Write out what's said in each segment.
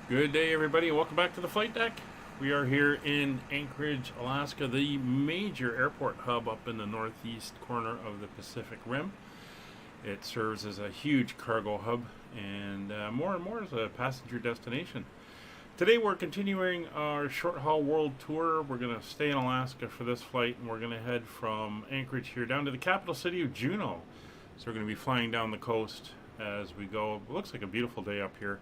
Good day, everybody. Welcome back to the flight deck. We are here in Anchorage, Alaska, the major airport hub up in the northeast corner of the Pacific Rim. It serves as a huge cargo hub and more as a passenger destination. Today we're continuing our short haul world tour. We're going to stay in Alaska for this flight, and we're going to head from Anchorage here down to the capital city of Juneau. So we're going to be flying down the coast as we go. It looks like a beautiful day up here.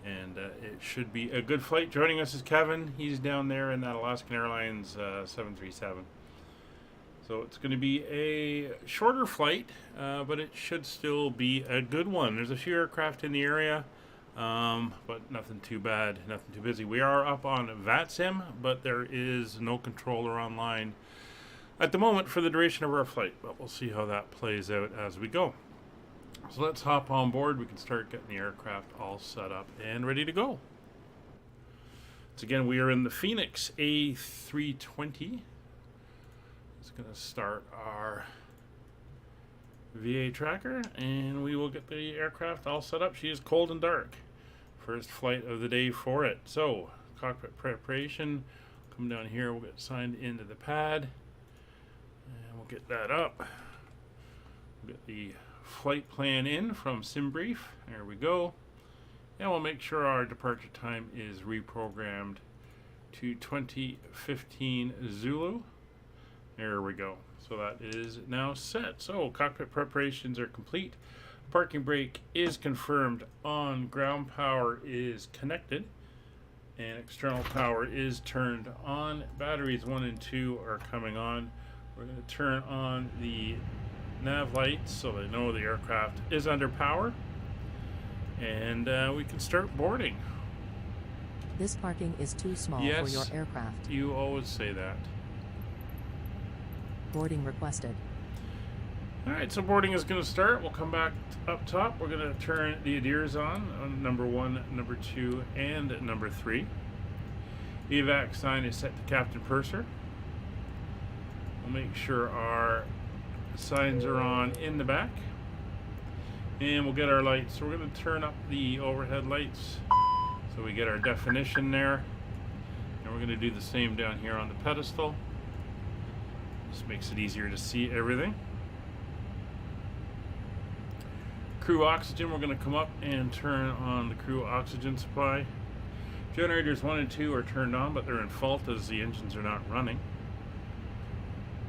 And it should be a good flight. Joining us is Kevin. He's down there in that Alaskan Airlines 737. So it's going to be a shorter flight, but it should still be a good one. There's a few aircraft in the area, but nothing too bad, nothing too busy. We are up on VATSim, but there is no controller online at the moment for the duration of our flight. But we'll see how that plays out as we go. So let's hop on board. We can start getting the aircraft all set up and ready to go. So again, we are in the Phoenix A320. It's going to start our VA tracker, and we will get the aircraft all set up. She is cold and dark. First flight of the day for it. So cockpit preparation. Come down here. We'll get signed into the pad, and we'll get that up. We'll get the flight plan in from SimBrief. There we go. And we'll make sure our departure time is reprogrammed to 2015 Zulu. There we go. So that is now set. So cockpit preparations are complete. Parking brake is confirmed on. Ground power is connected. And external power is turned on. Batteries 1 and 2 are coming on. We're going to turn on the nav lights so they know the aircraft is under power, and we can start boarding. This parking is too small for your aircraft. You always say that. Boarding requested. Alright, so boarding is going to start. We'll come back up top. We're going to turn the ADIRs on number 1, number 2, and number 3. The evac sign is set to Captain Purser. We'll make sure our signs are on in the back, and we'll get our lights. So we're going to turn up the overhead lights so we get our definition there, and we're going to do the same down here on the pedestal. Just makes it easier to see everything. Crew oxygen, we're going to come up and turn on the crew oxygen supply. Generators 1 and 2 are turned on, but they're in fault as the engines are not running.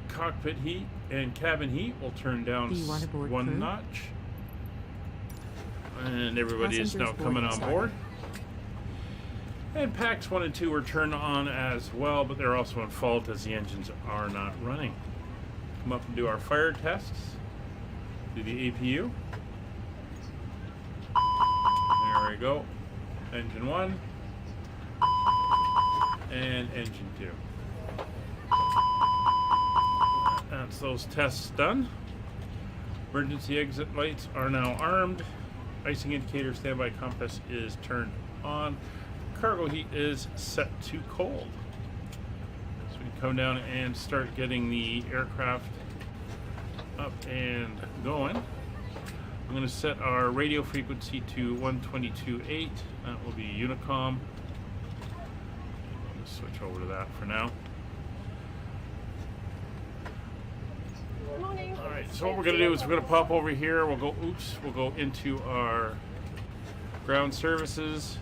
Cockpit heat and cabin heat will turn down 1 notch, and everybody is now coming on board. And packs 1 and 2 are turned on as well, but they're also in fault as the engines are not running. Come up and do our fire tests. Do the APU. There we go. Engine 1 and engine 2. That's those tests done. Emergency exit lights are now armed. Icing indicator standby compass is turned on. Cargo heat is set to cold. So we can come down and start getting the aircraft up and going. I'm going to set our radio frequency to 122.8. That will be Honeycomb. I'm going to switch over to that for now. Alright, so what we're going to do is we're going to pop over here. We'll go into our ground services.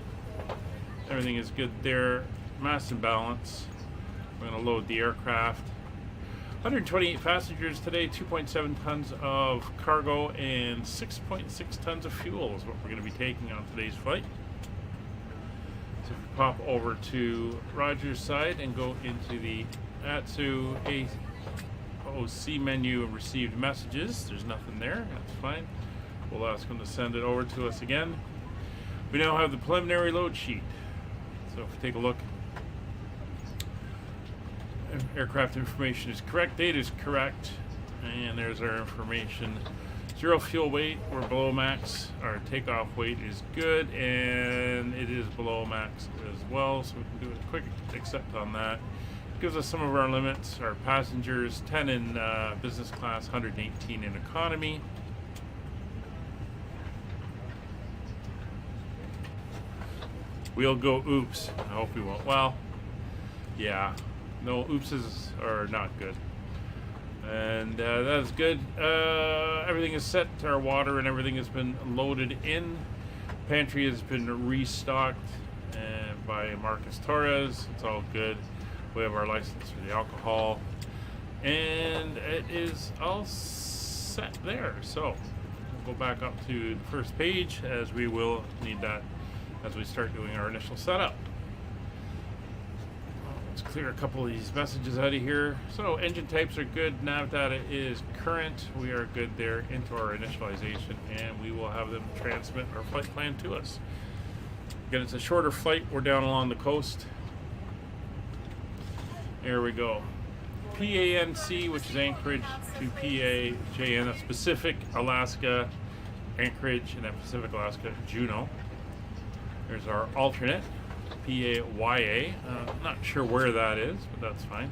Everything is good there. Mass and balance. We're going to load the aircraft. 128 passengers today, 2.7 tons of cargo, and 6.6 tons of fuel is what we're going to be taking on today's flight. So if we pop over to Roger's side and go into the ATSU OC menu and received messages. There's nothing there. That's fine. We'll ask them to send it over to us again. We now have the preliminary load sheet. So if we take a look, aircraft information is correct, date is correct, and there's our information. 0 fuel weight, we're below max. Our takeoff weight is good, and it is below max as well, so we can do a quick accept on that. Gives us some of our limits. Our passengers, 10 in business class, 118 in economy. We'll go oops. I hope we won't. Well, yeah. No, oopses are not good. And that's good. Everything is set. Our water and everything has been loaded in. Pantry has been restocked by Marcus Torres. It's all good. We have our license for the alcohol. And it is all set there. So we'll go back up to the first page, as we will need that as we start doing our initial setup. Let's clear a couple of these messages out of here. So engine types are good. Nav data is current. We are good there into our initialization, and we will have them transmit our flight plan to us. Again, it's a shorter flight. We're down along the coast. There we go. PANC, which is Anchorage, to PAJN, that's Pacific, Alaska, Anchorage, and then Pacific, Alaska, Juneau. There's our alternate, PAYA. Not sure where that is, but that's fine.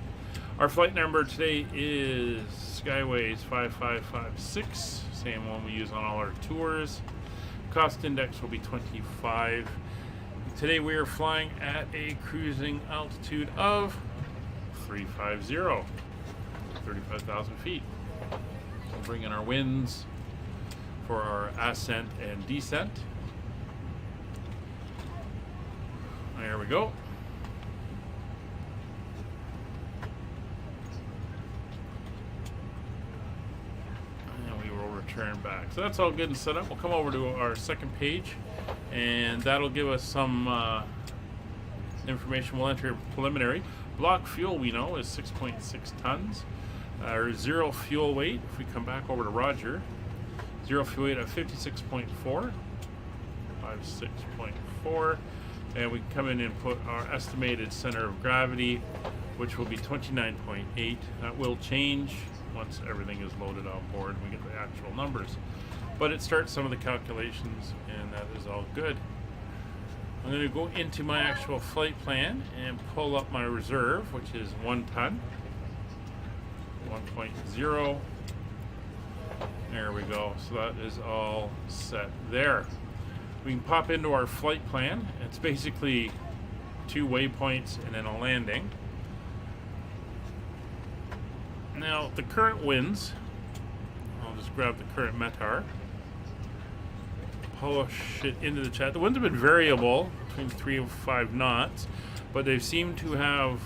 Our flight number today is Skyways 5556, same one we use on all our tours. Cost index will be 25. Today we are flying at a cruising altitude of 350, 35,000 feet. We'll bring in our winds for our ascent and descent. There we go. And we will return back. So that's all good and set up. We'll come over to our second page, and that'll give us some information. We'll enter preliminary. Block fuel, we know, is 6.6 tons. Our zero fuel weight, if we come back over to Roger, zero fuel weight of 56.4, 56.4. And we can come in and put our estimated center of gravity, which will be 29.8. That will change once everything is loaded on board and we get the actual numbers. But it starts some of the calculations, and that is all good. I'm going to go into my actual flight plan and pull up my reserve, which is 1 ton, 1.0. There we go. So that is all set there. We can pop into our flight plan. It's basically 2 waypoints and then a landing. Now, the current winds, I'll just grab the current METAR, push it into the chat. The winds have been variable between 3 and 5 knots, but they seem to have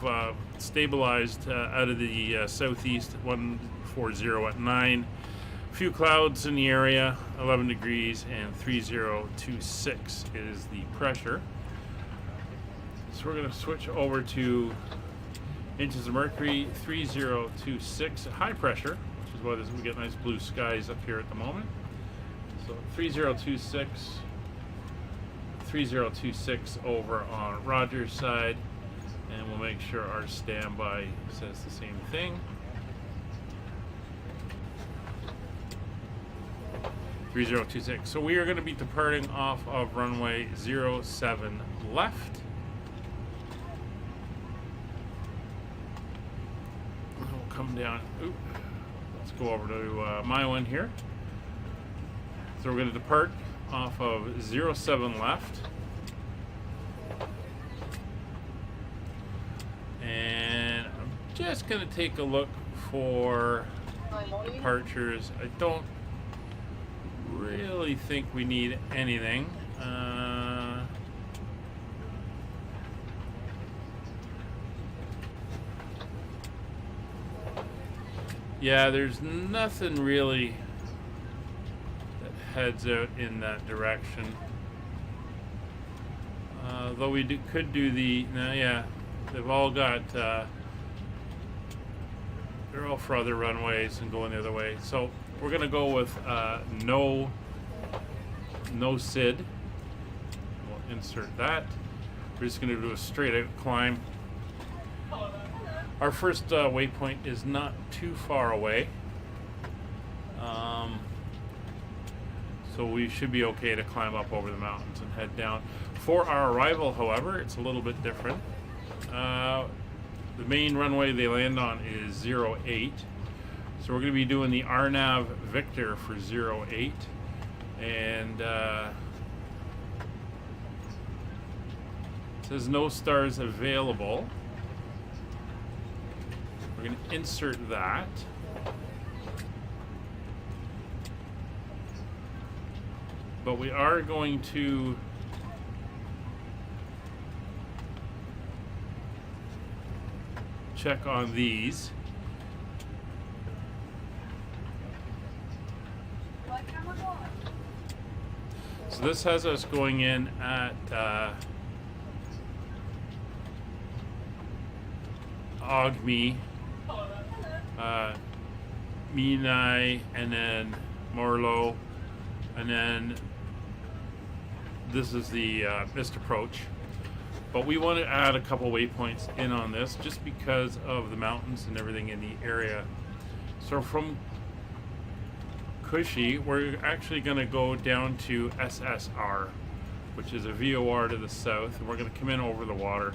stabilized out of the southeast at 140 at 9. Few clouds in the area, 11 degrees, and 3026 is the pressure. So we're going to switch over to inches of mercury, 3026, high pressure, which is why we get nice blue skies up here at the moment. So 3026 over on Roger's side, and we'll make sure our standby says the same thing. 3026. So we are going to be departing off of runway 07 left. We'll come down. Let's go over to my one here. So we're going to depart off of 07 left. And I'm just going to take a look for departures. I don't really think we need anything. Yeah, there's nothing really that heads out in that direction. Though we could do the, yeah, they've all got, they're all for other runways and going the other way. So we're going to go with no SID. We'll insert that. We're just going to do a straight out climb. Our first waypoint is not too far away. So we should be okay to climb up over the mountains and head down. For our arrival, however, it's a little bit different. The main runway they land on is 08. So we're going to be doing the RNAV Victor for 08. And It says no stars available. We're going to insert that. But we are going to check on these. So this has us going in at Ogme, Menai, and then Morlo, and then this is the missed approach. But we want to add a couple waypoints in on this just because of the mountains and everything in the area. So from Cushy, we're actually going to go down to SSR, which is a VOR to the south, and we're going to come in over the water.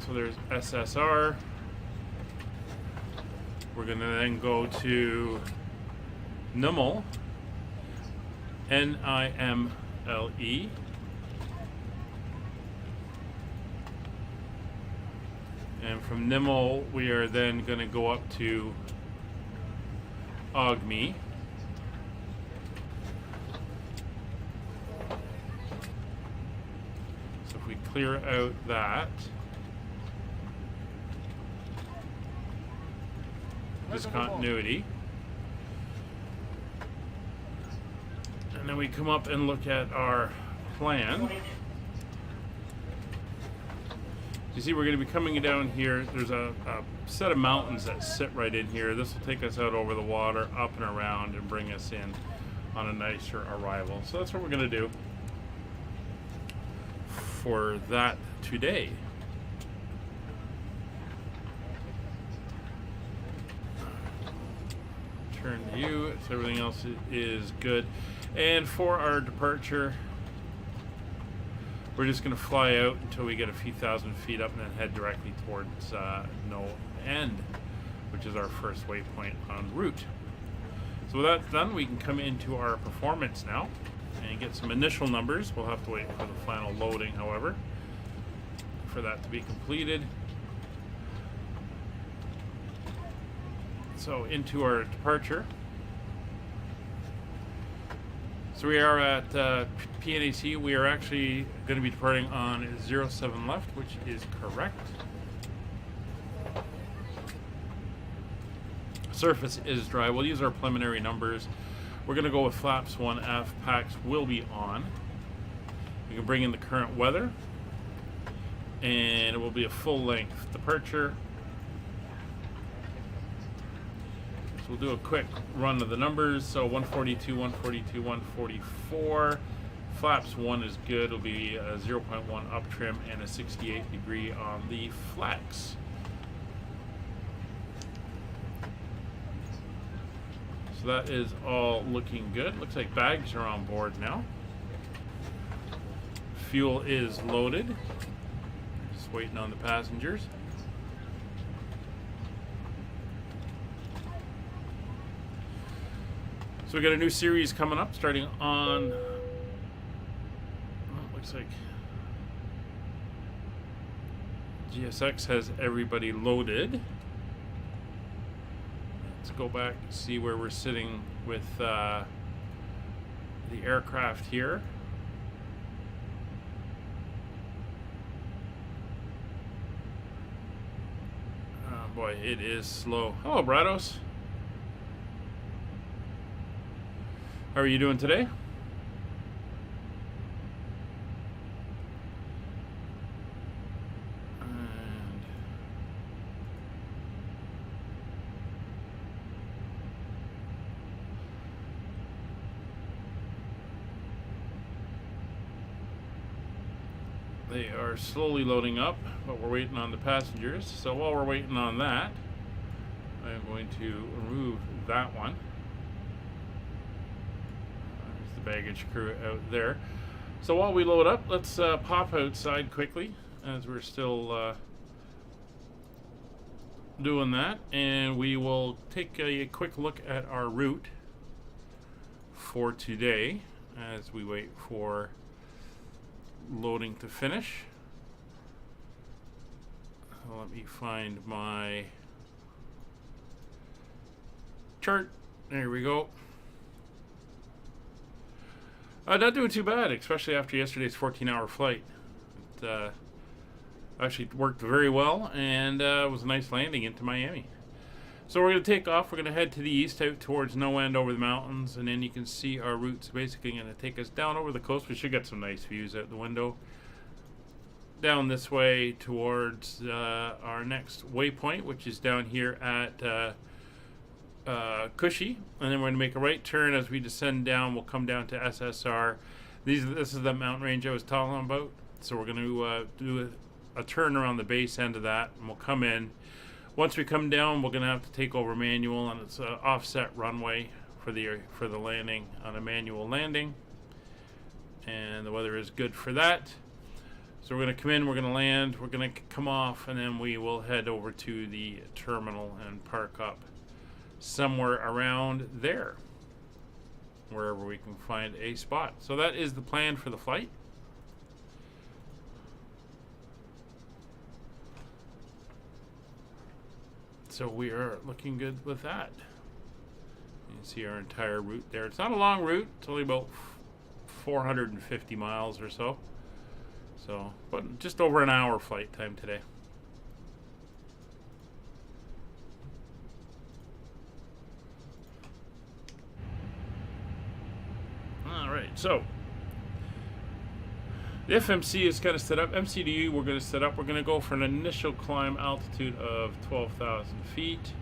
So there's SSR. We're going to then go to Nimble, Nimle. And from Nimble, we are then going to go up to Ogme. So if we clear out that, discontinuity, and then we come up and look at our plan. You see, we're going to be coming down here. There's a set of mountains that sit right in here. This will take us out over the water, up and around, and bring us in on a nicer arrival. So that's what we're going to do for that today. Turn to you, so everything else is good. And for our departure, we're just going to fly out until we get a few thousand feet up and then head directly towards No End, which is our first waypoint en route. So with that done, we can come into our performance now and get some initial numbers. We'll have to wait for the final loading, however, for that to be completed. So into our departure. So we are at PNAC. We are actually going to be departing on 07 left, which is correct. Surface is dry. We'll use our preliminary numbers. We're going to go with flaps 1F. PACs will be on. We can bring in the current weather, and it will be a full-length departure. So we'll do a quick run of the numbers. So 142, 142, 144. Flaps 1 is good. It'll be a 0.1 up trim and a 68 degree on the flex. So that is all looking good. Looks like bags are on board now. Fuel is loaded. Just waiting on the passengers. So we got a new series coming up, starting on, well, looks like GSX has everybody loaded. Let's go back and see where we're sitting with the aircraft here. Oh boy, it is slow. Hello, Brados. How are you doing today? And they are slowly loading up, but we're waiting on the passengers. So while we're waiting on that, I'm going to remove that one. Baggage crew out there. So while we load up, let's pop outside quickly as we're still doing that, and we will take a quick look at our route for today as we wait for loading to finish. Let me find my chart. There we go. Not doing too bad, especially after yesterday's 14-hour flight. It actually worked very well, and it was a nice landing into Miami. So we're going to take off. We're going to head to the east out towards No End over the mountains, and then you can see our route's basically going to take us down over the coast. We should get some nice views out the window. Down this way towards our next waypoint, which is down here at Cushy, and then we're going to make a right turn as we descend down. We'll come down to SSR. This is the mountain range I was talking about. So we're going to do a turn around the base end of that, and we'll come in. Once we come down, we're going to have to take over manual, and it's an offset runway for the landing on a manual landing, and the weather is good for that. So we're going to come in, we're going to land, we're going to come off, and then we will head over to the terminal and park up somewhere around there, wherever we can find a spot. So that is the plan for the flight. So we are looking good with that. You can see our entire route there. It's not a long route. It's only about 450 miles or so. But just over an hour flight time today. All right, so the FMC is kind of set up. MCDU we're going to set up. We're going to go for an initial climb altitude of 12,000 feet.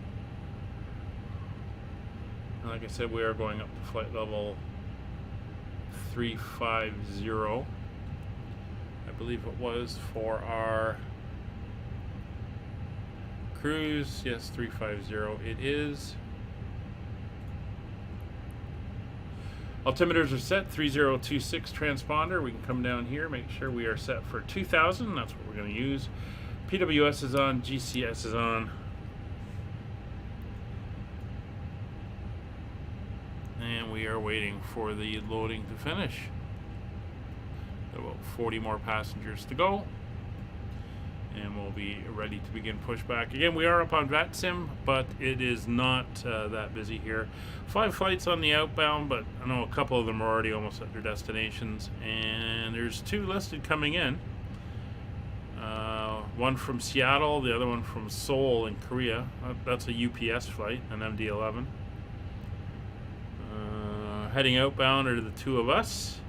And like I said, we are going up to flight level 350. I believe it was for our cruise. Yes, 350 it is. Altimeters are set, 3026 transponder. We can come down here, make sure we are set for 2000. That's what we're going to use. PWS is on, GCS is on. And we are waiting for the loading to finish. About 40 more passengers to go. And we'll be ready to begin pushback. Again, we are up on VATSim, but it is not that busy here. 5 flights on the outbound, but I know a couple of them are already almost at their destinations. And there's 2 listed coming in. One from Seattle, the other one from Seoul in Korea. That's a UPS flight, an MD-11. Heading outbound are the 2 of us.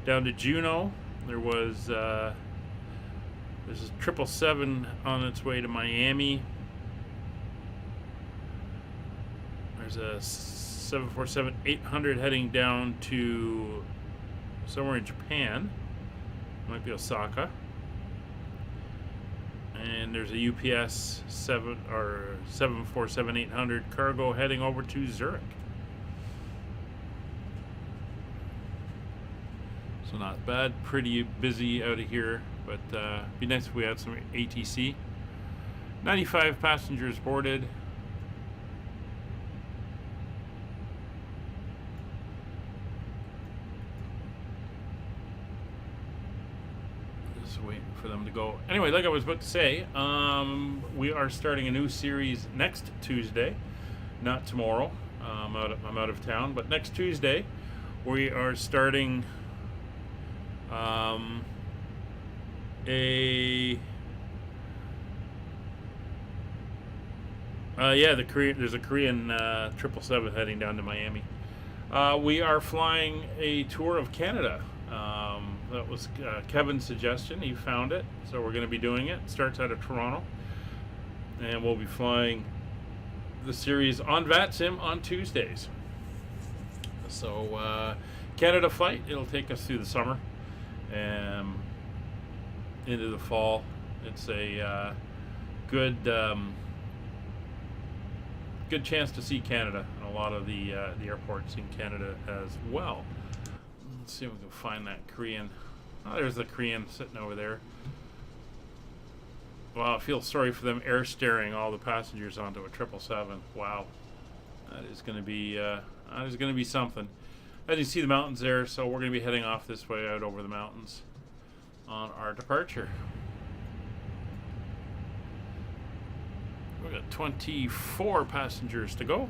Down to Juneau, there was... there's a 777 on its way to Miami. There's a 747-800 heading down to somewhere in Japan. Might be Osaka. And there's a UPS 747-800 cargo heading over to Zurich. So not bad, pretty busy out of here. But be nice if we had some ATC. 95 passengers boarded. Just waiting for them to go. Anyway, like I was about to say, we are starting a new series next Tuesday, not tomorrow. I'm out of town, but next Tuesday we are starting. There's a Korean 777 heading down to Miami. We are flying a tour of Canada. That was Kevin's suggestion. He found it, so we're going to be doing it. It starts out of Toronto, and we'll be flying the series on VATSim on Tuesdays. So Canada flight, it'll take us through the summer into the fall. It's a good chance to see Canada and a lot of the airports in Canada as well. Let's see if we can find that Korean. Oh, there's the Korean sitting over there. Wow, I feel sorry for them air staring all the passengers onto a 777. Wow, that is going to be something. As you see the mountains there, so we're going to be heading off this way out over the mountains on our departure. We've got 24 passengers to go.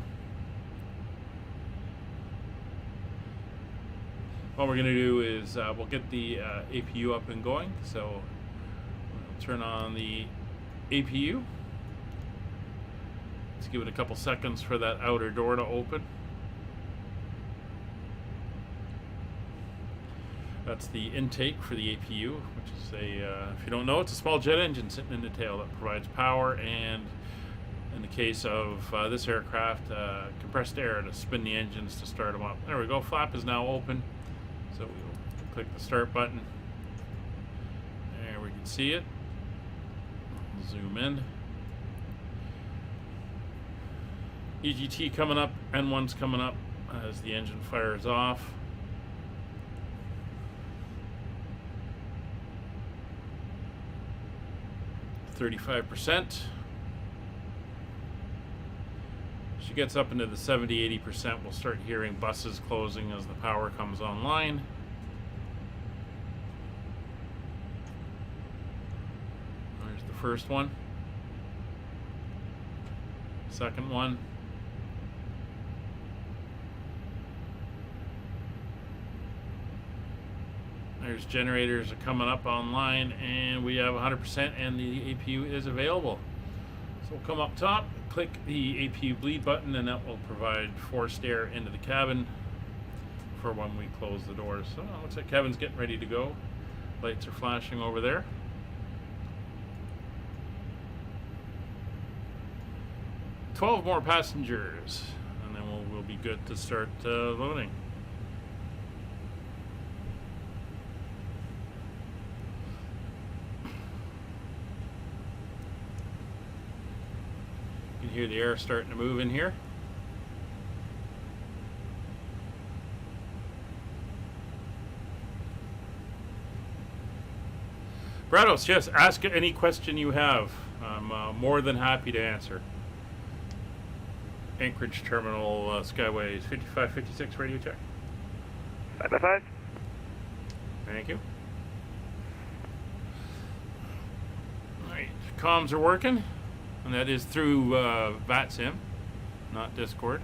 What we're going to do is we'll get the APU up and going. So we'll turn on the APU. Let's give it a couple seconds for that outer door to open. That's the intake for the APU, which is a, if you don't know, it's a small jet engine sitting in the tail that provides power and, in the case of this aircraft, compressed air to spin the engines to start them up. There we go. Flap is now open. So we'll click the start button. There we can see it. Zoom in. EGT coming up, N1's coming up as the engine fires off. %. She gets up into the 70-80%. We'll start hearing buses closing as the power comes online. There's the first one. Second one. There's generators are coming up online, and we have 100%, and the APU is available. So we'll come up top, click the APU bleed button, and that will provide forced air into the cabin for when we close the doors. So it looks like Kevin's getting ready to go. Lights are flashing over there. "12 more passengers, and then we'll be good to start loading. You can hear the air starting to move in here. Brados, yes, ask any question you have. I'm more than happy to answer. Anchorage Terminal, Skyways 5556, radio check. 5 Thank you. Alright, comms are working, and that is through VATSim, not Discord.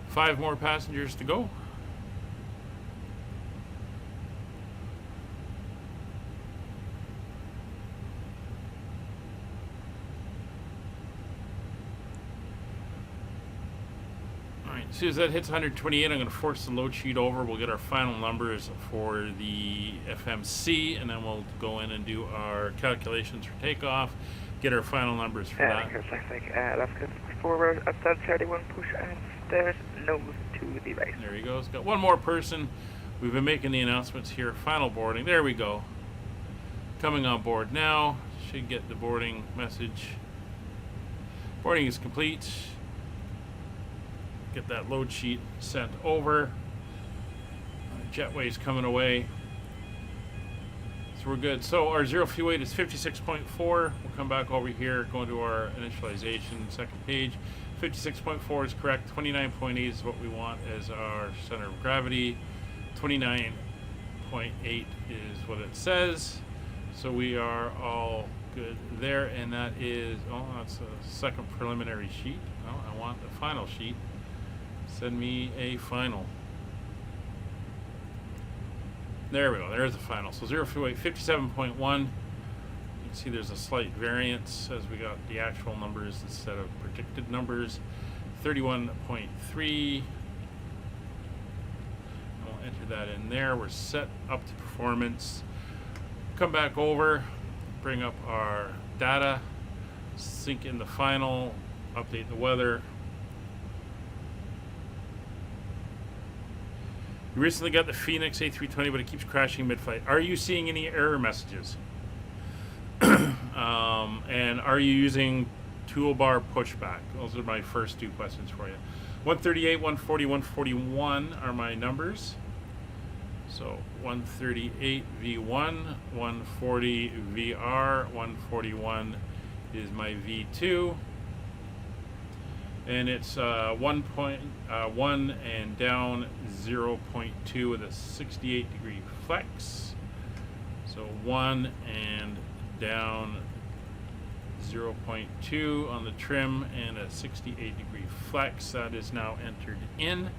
5 more passengers to go. As soon as that hits 128, I'm going to force the load sheet over. We'll get our final numbers for the FMC, and then we'll go in and do our calculations for takeoff, get our final numbers for that. That's good. Forward, outside 31, push and stairs, nose to the right. There he goes. Got one more person. We've been making the announcements here. Final boarding. There we go. Coming on board now. Should get the boarding message. Boarding is complete. Get that load sheet sent over. Jetway's coming away. So we're good. So our zero fuel weight is 56.4. We'll come back over here, go into our initialization, second page. 56.4 is correct. 29.8 is what we want as our center of gravity. 29.8 is what it says. So we are all good there, and that is, oh, that's a second preliminary sheet. Oh, I want the final sheet. Send me a final. There we go. There's the final. So 0 fuel weight 57.1. You can see there's a slight variance as we got the actual numbers instead of predicted numbers. 31.3. We'll enter that in there. We're set up to performance. Come back over, bring up our data, sync in the final, update the weather. You recently got the Phoenix A320, but it keeps crashing mid-flight. Are you seeing any error messages? And are you using toolbar pushback? Those are my first 2 questions for you. 138, 140, 141 are my numbers. So 138 V1, 140 VR, 141 is my V2. And it's 1.1 and down 0.2 with a 68-degree flex. So 1 and down 0.2 on the trim and a 68-degree flex. That is now entered in,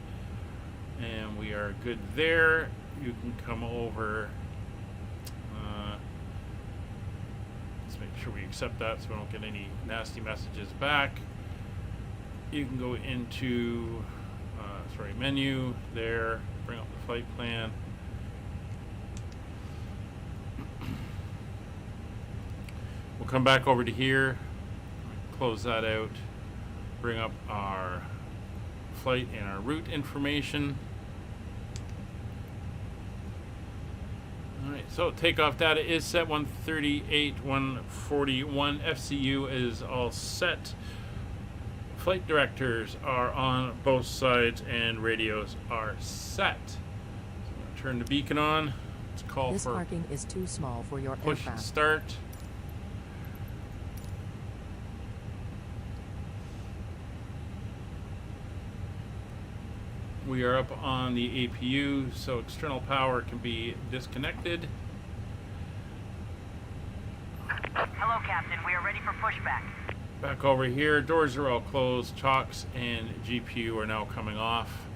and we are good there. You can come over. Let's make sure we accept that so we don't get any nasty messages back. You can go into menu there, bring up the flight plan. We'll come back over to here, close that out, bring up our flight and our route information. Alright, so takeoff data is set 138, 141. FCU is all set. Flight directors are on both sides and radios are set. So I'm going to turn the beacon on. Let's call This for parking is too small for your push aircraft. start. We are up on the APU, so external power can be disconnected. Hello, Captain. We are ready for pushback. Back over here, doors are all closed. Chocks and GPU are now coming off.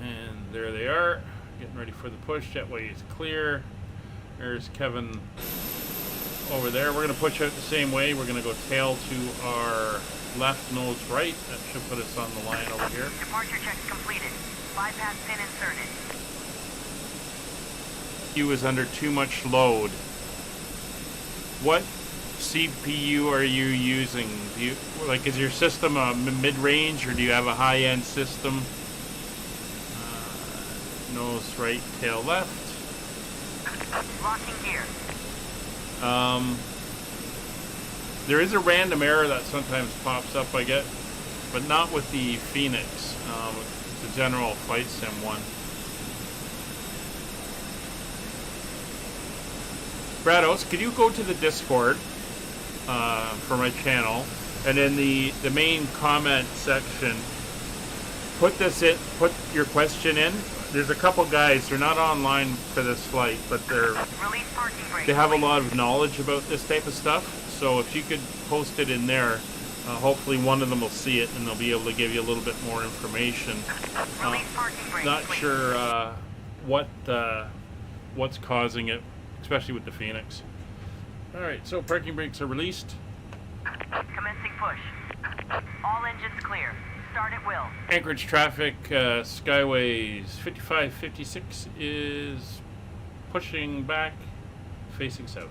And there they are, getting ready for the push. Jetway is clear. There's Kevin over there. We're going to push out the same way. We're going to go tail to our left, nose right. That should put us on the line over here. Departure checks completed. Bypass pin inserted. CPU is under too much load. What CPU are you using? Do you, like, is your system a mid-range or do you have a high-end system? Nose right, tail left. Locking gear. There is a random error that sometimes pops up, I get, but not with the Phoenix. It's a general flight sim one. Brados, could you go to the Discord for my channel, and in the main comment section, put your question in. There's a couple guys, they're not online for this flight, but Release parking brake. they have a lot of knowledge about this type of stuff. So if you could post it in there, hopefully one of them will see it and they'll be able to give you a little bit more information. Release parking brake. Not please. sure what's causing it, especially with the Phoenix. All right, so parking brakes are released. Commencing push. All engines clear. Start at will. Anchorage traffic, Skyways 5556 is pushing back, facing south.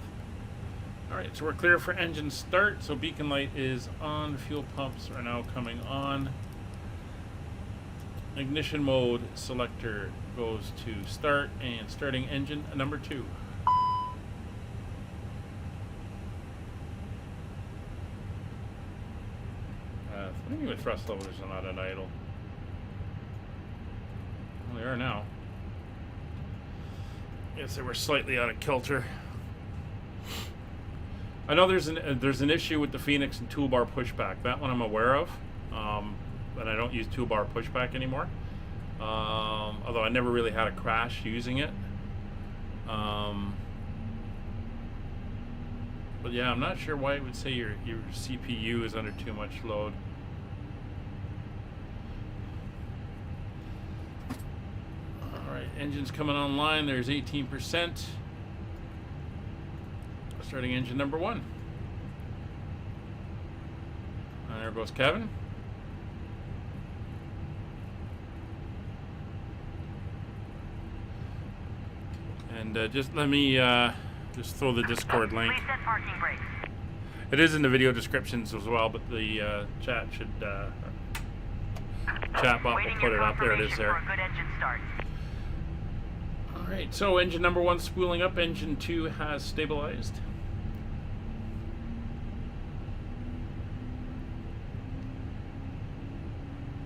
All right, so we're clear for engine start. So beacon light is on. Fuel pumps are now coming on. Ignition mode selector goes to start and starting engine number 2. What do you mean with thrust levels are not at idle? Well, they are now. Yes, they were slightly out of kilter. I know there's an issue with the Phoenix and toolbar pushback. That one I'm aware of, but I don't use toolbar pushback anymore. Although I never really had a crash using it. But yeah, I'm not sure why it would say your CPU is under too much load. Alright, engine's coming online. There's 18%. Starting engine number 1. And there goes Kevin. And just let me just throw the Discord link. Please set parking brakes. It is in the video descriptions as well, but the chat should chat bot will Waiting put your it up. There it is confirmation there. for a good engine start. Alright, so engine number 1 spooling up, engine 2 has stabilized.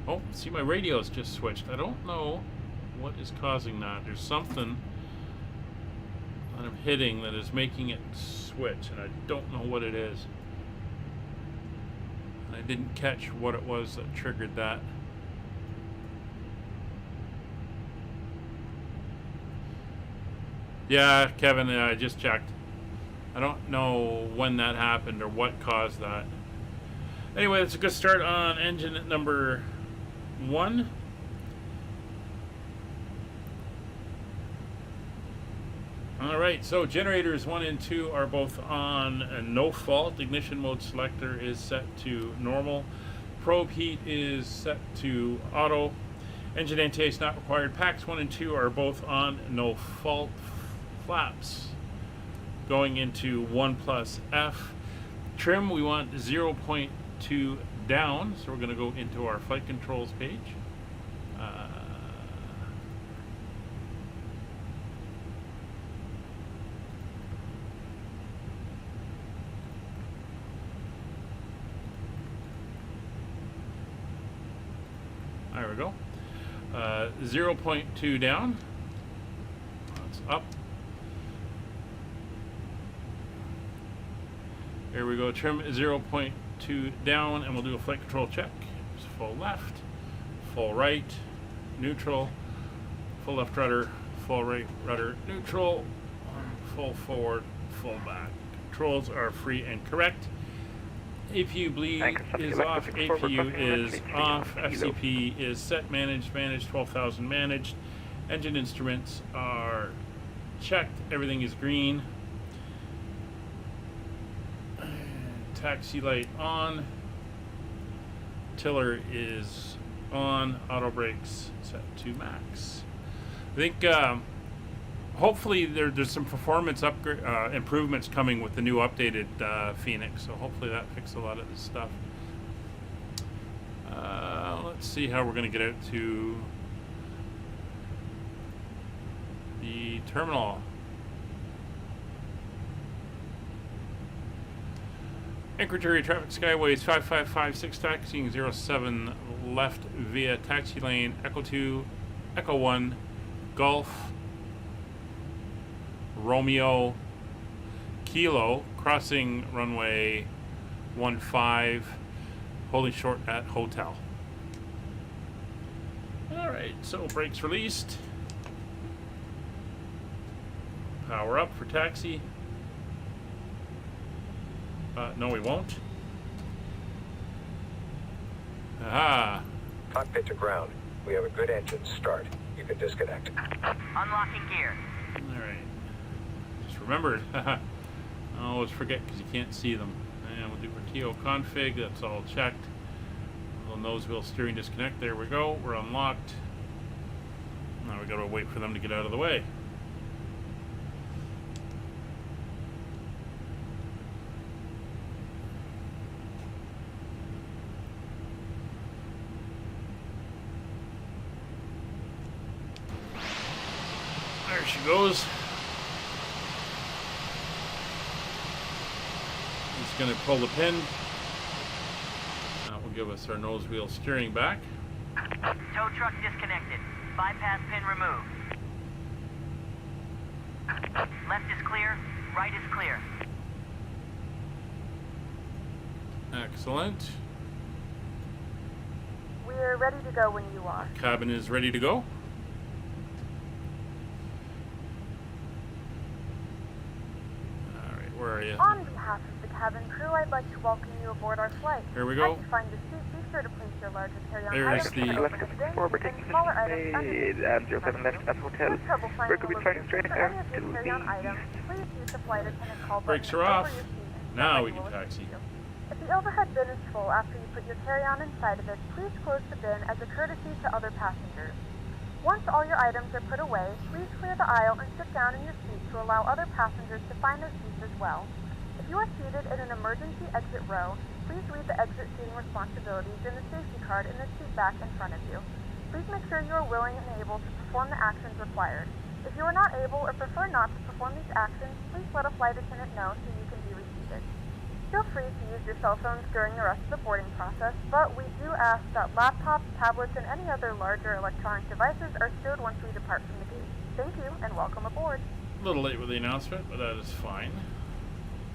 Oh, see, my radio's just switched. I don't know what is causing that. There's something that I'm hitting that is making it switch, and I don't know what it is. And I didn't catch what it was that triggered that. Yeah, Kevin, I just checked. I don't know when that happened or what caused that. Anyway, that's a good start on engine number 1. Alright, so generators 1 and 2 are both on no fault. Ignition mode selector is set to normal. Probe heat is set to auto. Engine anti-ice not required. Packs 1 and 2 are both on no fault. Flaps going into 1 plus F. Trim, we want 0.2 down, so we're going to go into our flight controls page. There we go. 0.2 down. That's up. There we go. Trim 0.2 down, and we'll do a flight control check. Just full left, full right, neutral, full left rudder, full right rudder, neutral, full forward, full back. Controls are free and correct. APU bleed is off, APU is off, FCP is set, managed, 12,000 managed. Engine instruments are checked, everything is green. Taxi light on. Tiller is on, auto brakes set to max. I think hopefully there's some performance improvements coming with the new updated Phoenix, so hopefully that fixes a lot of this stuff. Let's see how we're going to get out to the terminal. Anchorage area traffic Skyways 5556 taxiing 07 left via taxi lane Echo 2, Echo 1, Golf, Romeo, Kilo, crossing runway 15, holding short at hotel. Alright, so brakes released. Power up for taxi. No, we won't. Aha. Cockpit to ground. We have a good engine start. You can disconnect. Unlocking gear. Alright. Just remembered. I always forget because you can't see them. And we'll do RTO config. That's all checked. Little nose wheel steering disconnect. There we go. We're unlocked. Now we gotta wait for them to get out of the way. There she goes. Just going to pull the pin. That will give us our nose wheel steering back. Tow truck disconnected. Bypass pin removed. Left is clear. Right is clear. Excellent. We're ready to go when you are. Cabin is ready to go. Alright, where are you? On behalf of the cabin crew, I'd like to welcome you aboard our flight. Here we go. As you find a seat, be sure to place your larger carry-on There's items the- Left forward, taking smaller items underneath. 07 left at hotel. If trouble We're finding going to the be turning location straight for any out of to your carry-on items, the please use the flight attendant call button Brakes are over off. your seat. Now we Somebody can will taxi. assist you. If the overhead bin is full after you put your carry-on inside of it, please close the bin as a courtesy to other passengers. Once all your items are put away, please clear the aisle and sit down in your seat to allow other passengers to find their seats as well. If you are seated in an emergency exit row, please read the exit seating responsibilities in the safety card in the seat back in front of you. Please make sure you are willing and able to perform the actions required. If you are not able or prefer not to perform these actions, please let a flight attendant know so you can be reseated. Feel free to use your cell phones during the rest of the boarding process, but we do ask that laptops, tablets, and any other larger electronic devices are stowed once we depart from the gate. Thank you, and welcome aboard. A little late with the announcement, but that is fine.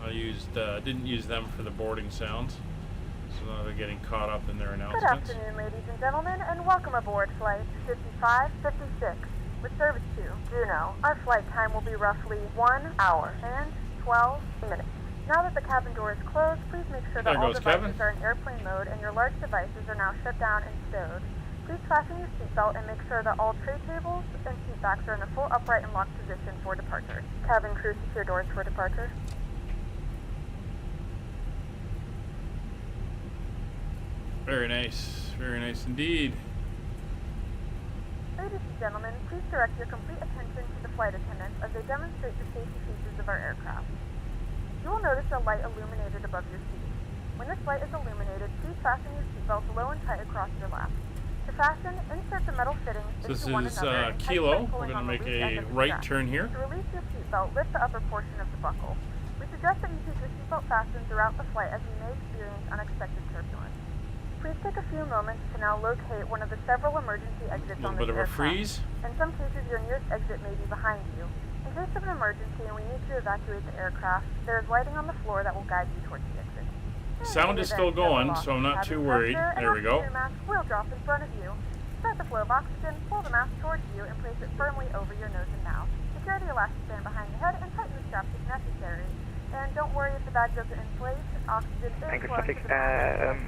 I didn't use them for the boarding sounds, so now they're getting caught up in their Good announcements. afternoon, ladies and gentlemen, and welcome aboard Flight 5556 with service to Juneau. Our flight time will be roughly 1 hour and 12 minutes. Now that the cabin door is closed, please make sure that There all goes devices Kevin. are in airplane mode and your large devices are now shut down and stowed. Please fasten your seatbelt and make sure that all tray tables and seat backs are in a full upright and locked position for departure. Cabin crew, secure doors for departure. Very nice indeed. Ladies and gentlemen, please direct your complete attention to the flight attendants as they demonstrate the safety features of our aircraft. You will notice a light illuminated above your seat. When this light is illuminated, please fasten your seatbelt low and tight across your lap. To fasten, insert the metal fittings So this into one is another and Kilo. tighten by We're pulling going to on the make loose end a of the right strap. turn here. To release your seatbelt, lift the upper portion of the buckle. We suggest that you keep your seatbelt fastened throughout the flight as you may experience unexpected turbulence. Please take a few moments to now locate one of the several emergency exits A little on bit this of a aircraft. freeze. In some cases, your nearest exit may be behind you. In case of an emergency and we need to evacuate the aircraft, there is lighting on the floor that will guide you towards the exit. Sound is still going, so I'm not too worried. There we go. Your mask will drop in front of you. Start the flow of oxygen, pull the mask towards you, and place it firmly over your nose and mouth. Secure the elastic band behind the head and tighten the straps if necessary. And don't worry if the bag doesn't inflate. Oxygen is Anchorage flowing traffic, to the back.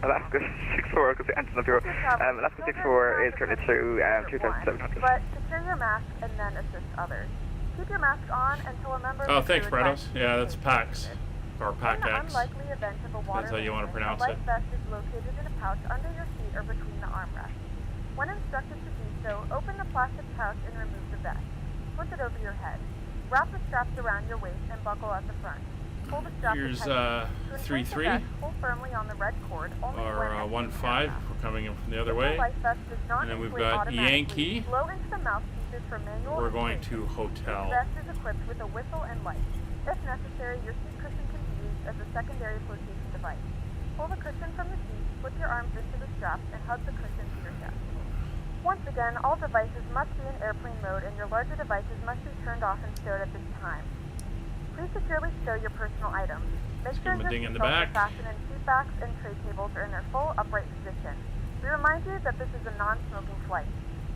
Alaska 64, because the engine of your, Alaska 64 is currently through 2,700. But secure your mask and then assist others. Keep your mask on until a member Oh, of the thanks, crew Brados. advises Yeah, you that's to PAX. exit. Or In the PAC-X. unlikely event of a water That's how you want to landing, pronounce a life it. vest is located in a pouch under your seat or between the armrests. When instructed to do so, open the plastic pouch and remove the vest. Flip it over your head. Wrap the straps around your waist and buckle at the front. Pull the strap Here's to inflate the 3-3 vest, pull firmly on the red cord only or when 1-5 if we're coming in from the other If way. the life vest does not And then we've inflate got automatically, Yankee. blow into the mouthpieces for manual We're going inflation. to hotel. This vest is equipped with a whistle and light. If necessary, your seat cushion can be used as a secondary flotation device. Pull the cushion from the seat, slip your arms into the straps, and hug the cushion to your chest. Once again, all devices must be in airplane mode and your larger devices must be turned off and stowed at this time. Please securely stow your personal items. Make Let's sure give 'em a your ding in the seatbelts are back. fastened and seat backs and tray tables are in their full upright position. We remind you that this is a non-smoking flight.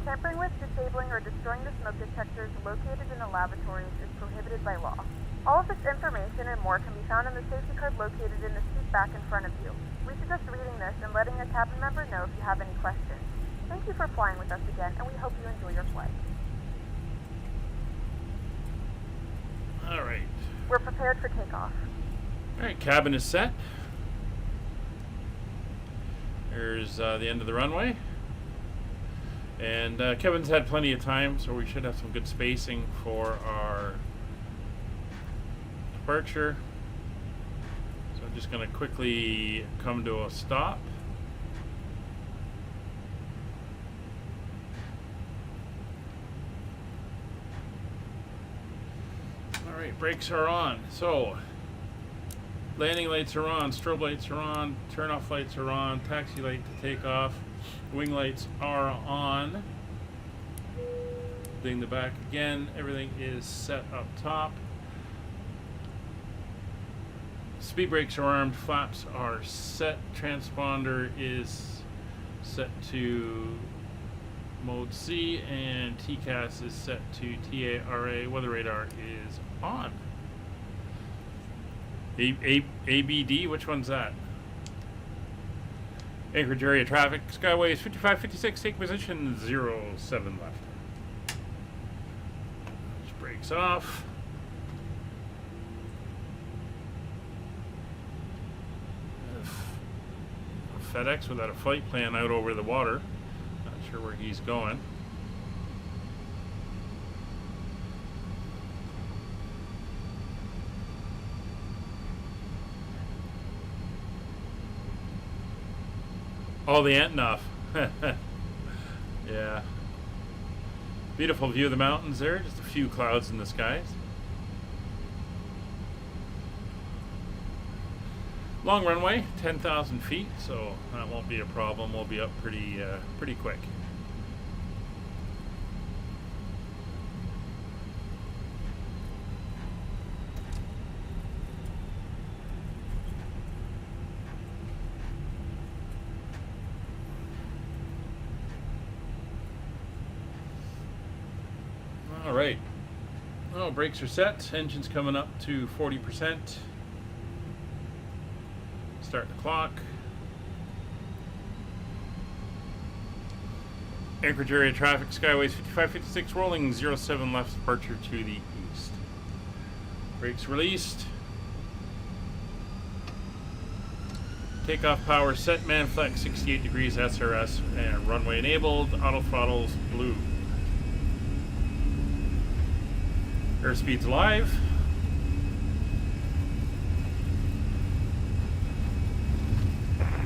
Tampering with, disabling, or destroying the smoke detectors located in the lavatories is prohibited by law. All of this information and more can be found in the safety card located in the seat back in front of you. We suggest reading this and letting a cabin member know if you have any questions. Thank you for flying with us again, and we hope you enjoy your flight. All right. We're prepared for takeoff. All right, cabin is set. There's the end of the runway. And Kevin's had plenty of time, so we should have some good spacing for our departure. So I'm just going to quickly come to a stop. All right, brakes are on. So landing lights are on, strobe lights are on, turn-off lights are on, taxi light to take off, wing lights are on. Ding the back again, everything is set up top. Speed brakes are armed, flaps are set, transponder is set to mode C, and TCAS is set to TARA. Weather radar is on. ABD, which one's that? Anchorage area traffic, Skyways 5556, take position 07 left. Just brakes off. FedEx without a flight plan out over the water. Not sure where he's going. Oh, the Antonov. Yeah. Beautiful view of the mountains there. Just a few clouds in the skies. Long runway, 10,000 feet, so that won't be a problem. We'll be up pretty quick. All right. Oh, brakes are set. Engine's coming up to 40%. Start the clock. Anchorage area traffic, Skyways 5556 rolling, 07 left departure to the east. Brakes released. Takeoff power set, man flex 68 degrees SRS, and runway enabled, auto throttles blue. Airspeed's live.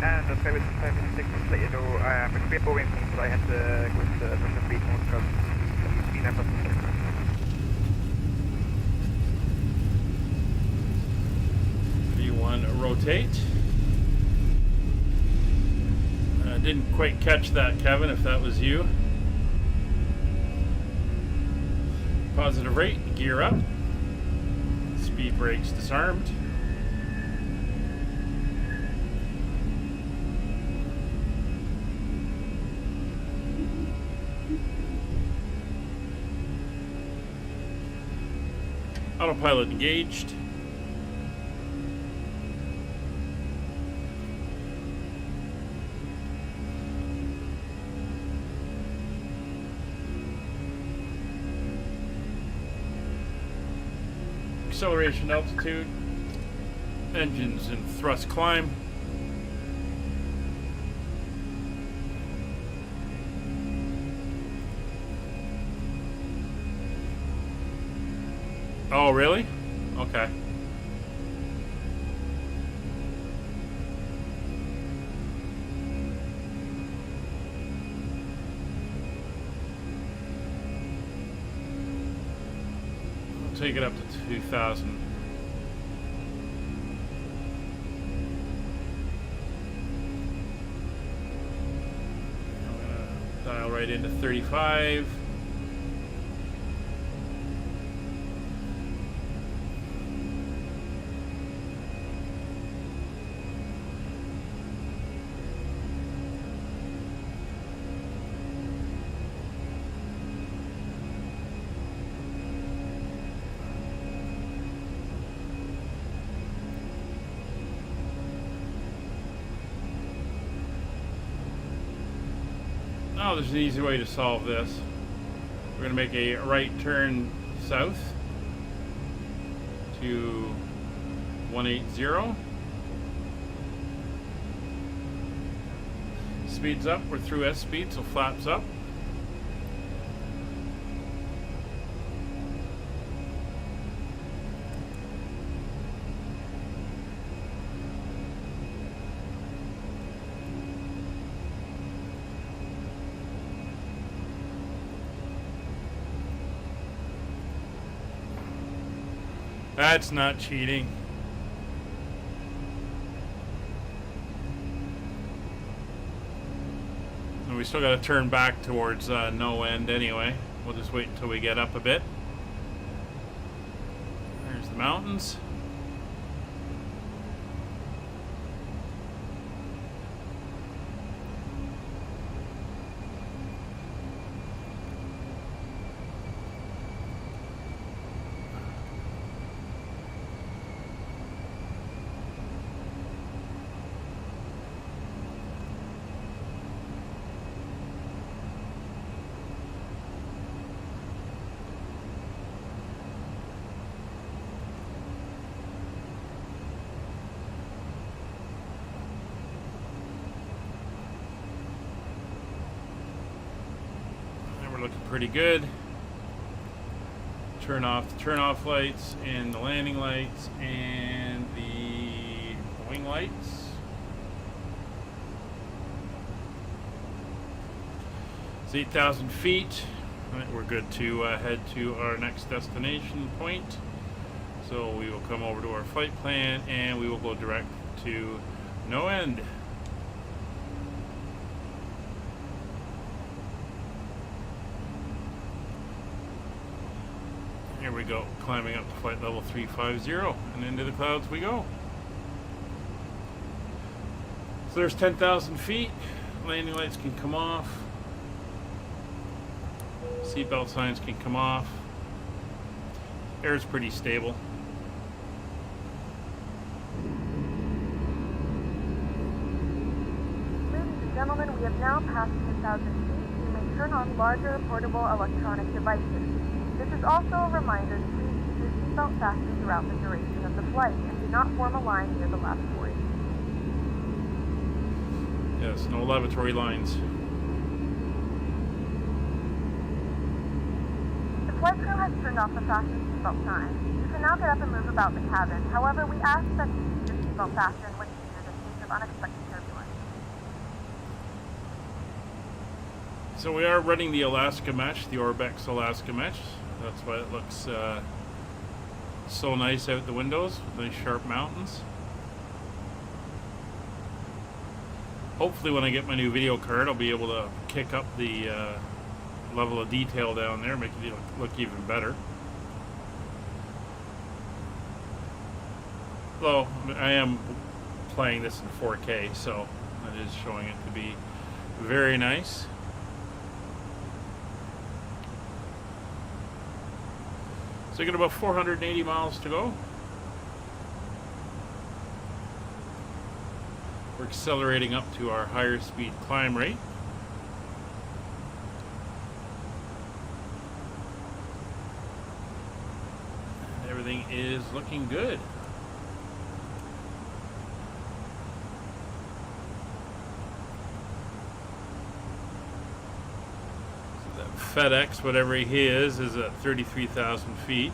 And the 556 just let you know, it's been Boeing, so I had to go to the speed mode because the speed number. V1 rotate. Didn't quite catch that, Kevin, if that was you. Positive rate, gear up. Speed brakes disarmed. Autopilot engaged. Acceleration altitude. Engines in thrust climb. Oh, really? Okay. I'll take it up to 2,000. I'm gonna dial right into 35. Oh, there's an easy way to solve this. We're going to make a right turn south to 180. Speeds up. We're through S speed, so flaps up. That's not cheating. And we still got to turn back towards no end anyway. We'll just wait until we get up a bit. There's the mountains. Looking pretty good. Turn off the turn-off lights and the landing lights and the wing lights. It's 8,000 feet. I think we're good to head to our next destination point. So we will come over to our flight plan and we will go direct to no end. Here we go, climbing up to flight level 350, and into the clouds we go. So there's 10,000 feet. Landing lights can come off. Seatbelt signs can come off. Air's pretty stable. Ladies and gentlemen, we have now passed 10,000 feet. You may turn on larger portable electronic devices. This is also a reminder to please keep your seatbelt fastened throughout the duration of the flight and do not form a line near the lavatory. Yes, no lavatory lines. The flight crew has turned off the fasten seatbelt sign. You can now get up and move about the cabin. However, we ask that you keep your seatbelt fastened when needed in case of unexpected turbulence. So we are running the Alaska mesh, the Orbex Alaska mesh. That's why it looks so nice out the windows with nice sharp mountains. Hopefully when I get my new video card, I'll be able to kick up the level of detail down there, make it look even better. Though I am playing this in 4K, so it is showing it to be very nice. So you got about 480 miles to go. We're accelerating up to our higher speed climb rate. And everything is looking good. FedEx, whatever he is at 33,000 feet.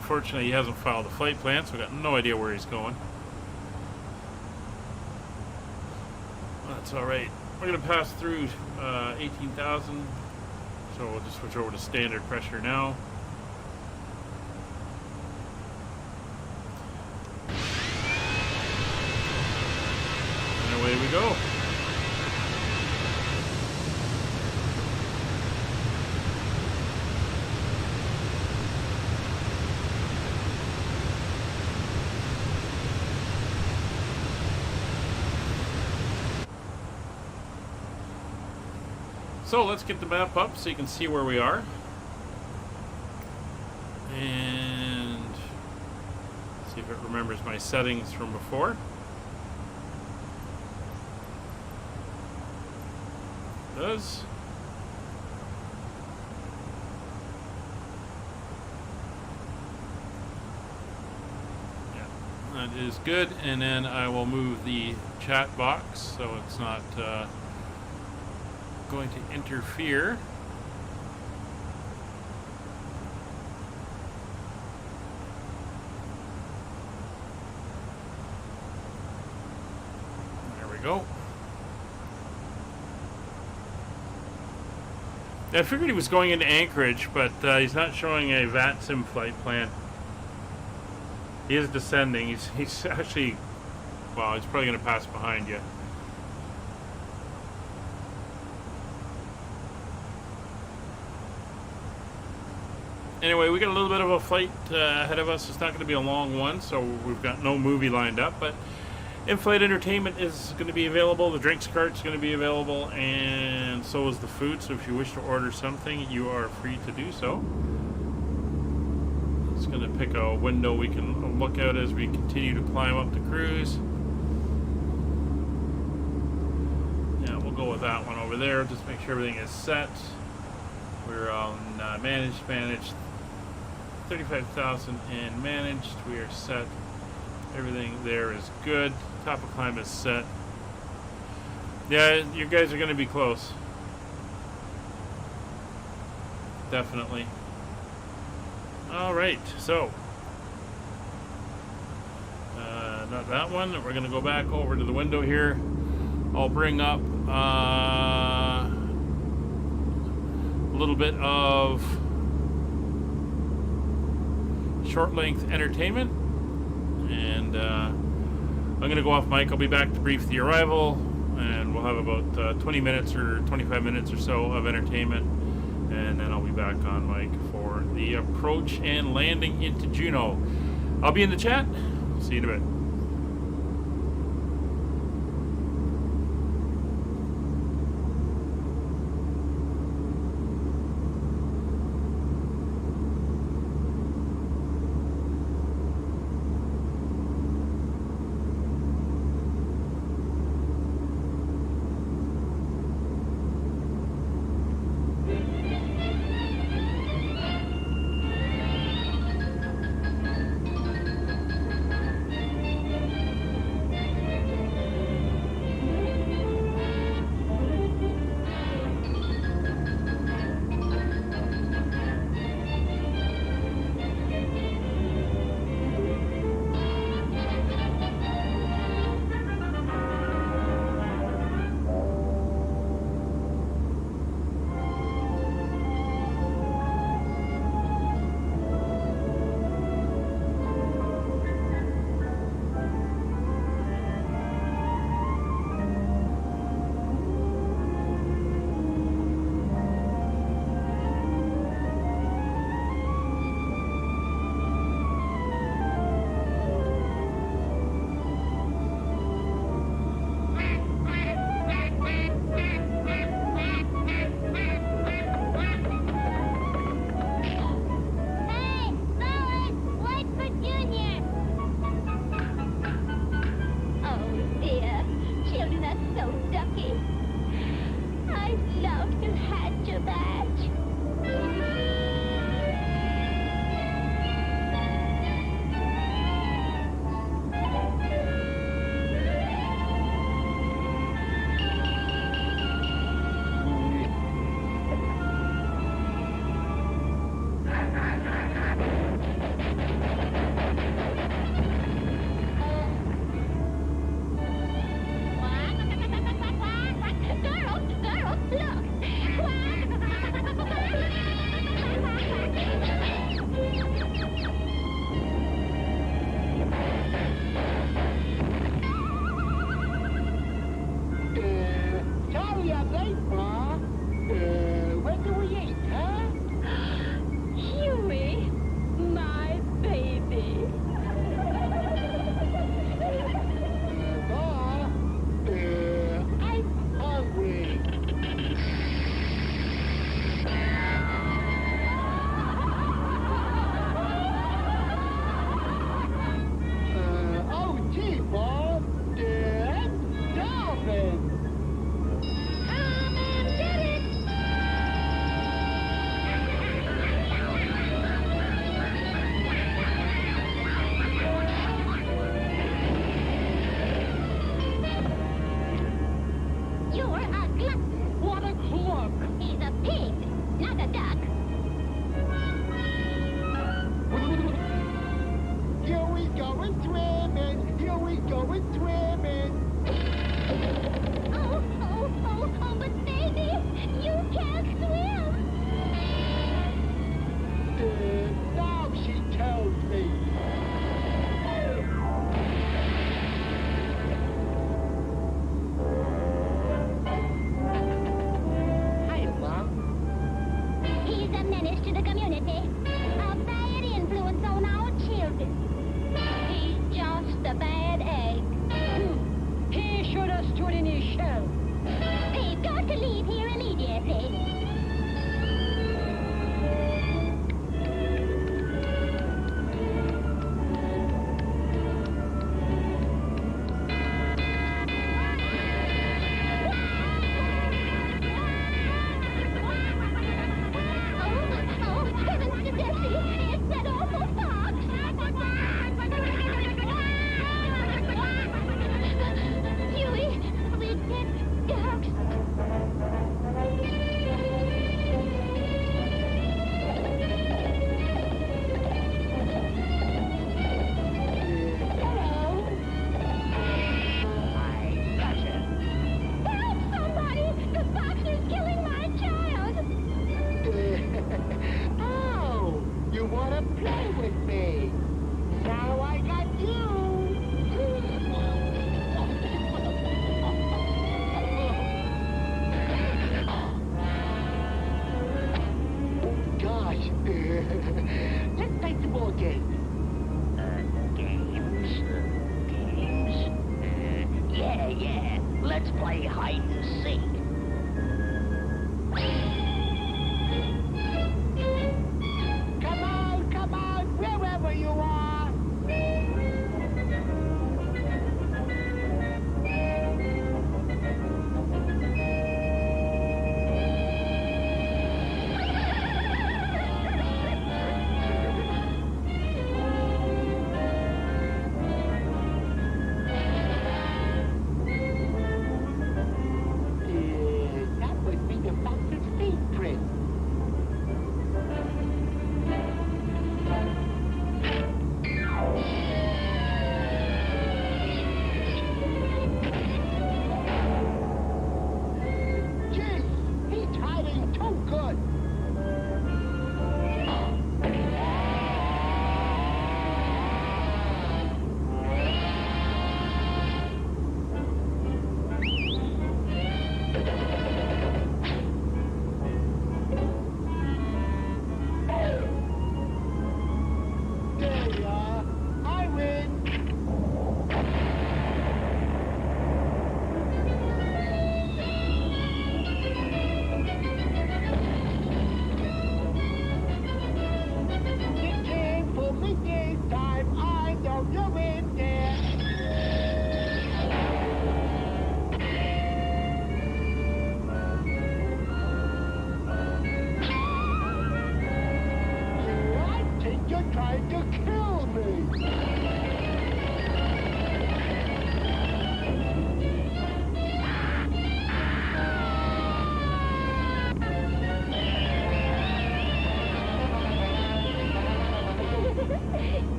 Unfortunately, he hasn't filed a flight plan, so we've got no idea where he's going. That's alright. We're going to pass through 18,000, so we'll just switch over to standard pressure now. Away we go. So let's get the map up so you can see where we are. And see if it remembers my settings from before. Does. Yeah, that is good. And then I will move the chat box so it's not going to interfere. There we go. I figured he was going into Anchorage, but he's not showing a VATSim flight plan. He is descending. He's actually, well, he's probably going to pass behind you. Anyway, we got a little bit of a flight ahead of us. It's not going to be a long one, so we've got no movie lined up, but in-flight entertainment is going to be available. The drinks cart's going to be available, and so is the food. So if you wish to order something, you are free to do so. It's going to pick a window we can look out as we continue to climb up the cruise. Yeah, we'll go with that one over there. Just make sure everything is set. We're on managed. 35,000 and managed. We are set. Everything there is good. Top of climb is set. Yeah, you guys are going to be close. Definitely. Alright, so. Not that one. We're going to go back over to the window here. I'll bring up a little bit of short length entertainment. And I'm going to go off mic. I'll be back to brief the arrival, and we'll have about 20 minutes or 25 minutes or so of entertainment, and then I'll be back on mic for the approach and landing into Juneau. I'll be in the chat. See you in a bit. so ducky. I'd love to hatch a batch.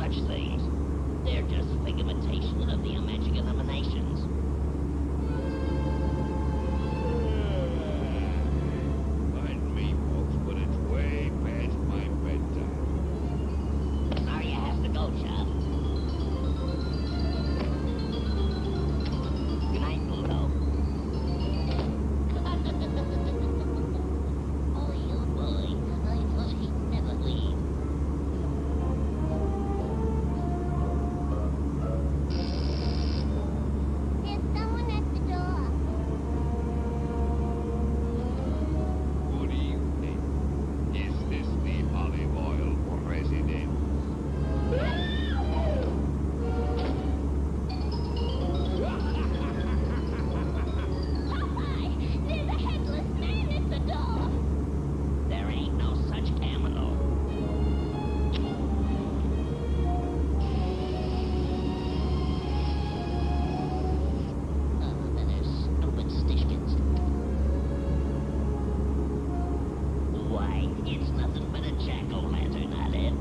such things. They're just figmentation of the imagined emanations. Pardon me, folks, but it's way past my bedtime. Sorry you have to go, Chubb. Good night, Pluto. Oh, you boy. I thought he'd never leave. There's someone at the door. Good evening. Is this the olive oil president? Popeye, there's a headless man at the door. There ain't no such camel. And there's stupid Stishkins. Why, it's nothing but a jack-o'-lantern, not it?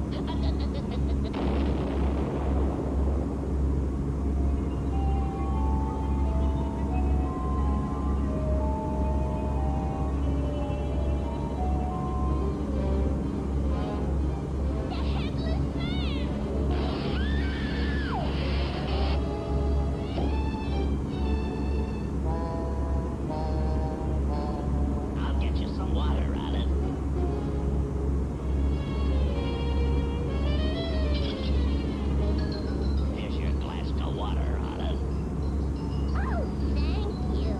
The headless I'll get you some water, Rudder. Here's your glass of water, Rudder. Oh, thank you.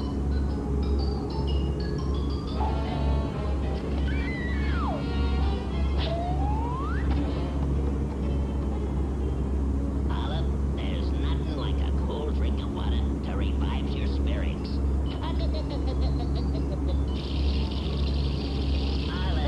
Olive, there's nothing like a cool drink of water to revive your spirits. In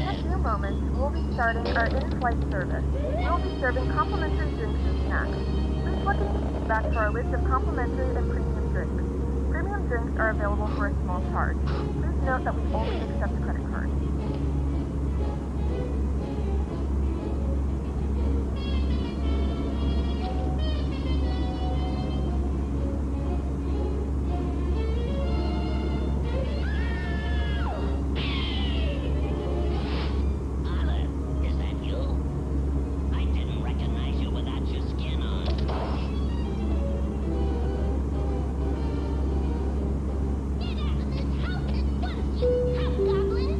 a few moments, we'll be starting our in-flight service. We'll be serving complimentary drinks and snacks. Please look at the feedback for our list of complimentary and premium drinks. Premium drinks are available for a small charge. Please note that we only accept credit cards. Olive, is that you? I didn't recognize you without your skin on. Get out of this house at once, you hobgoblin!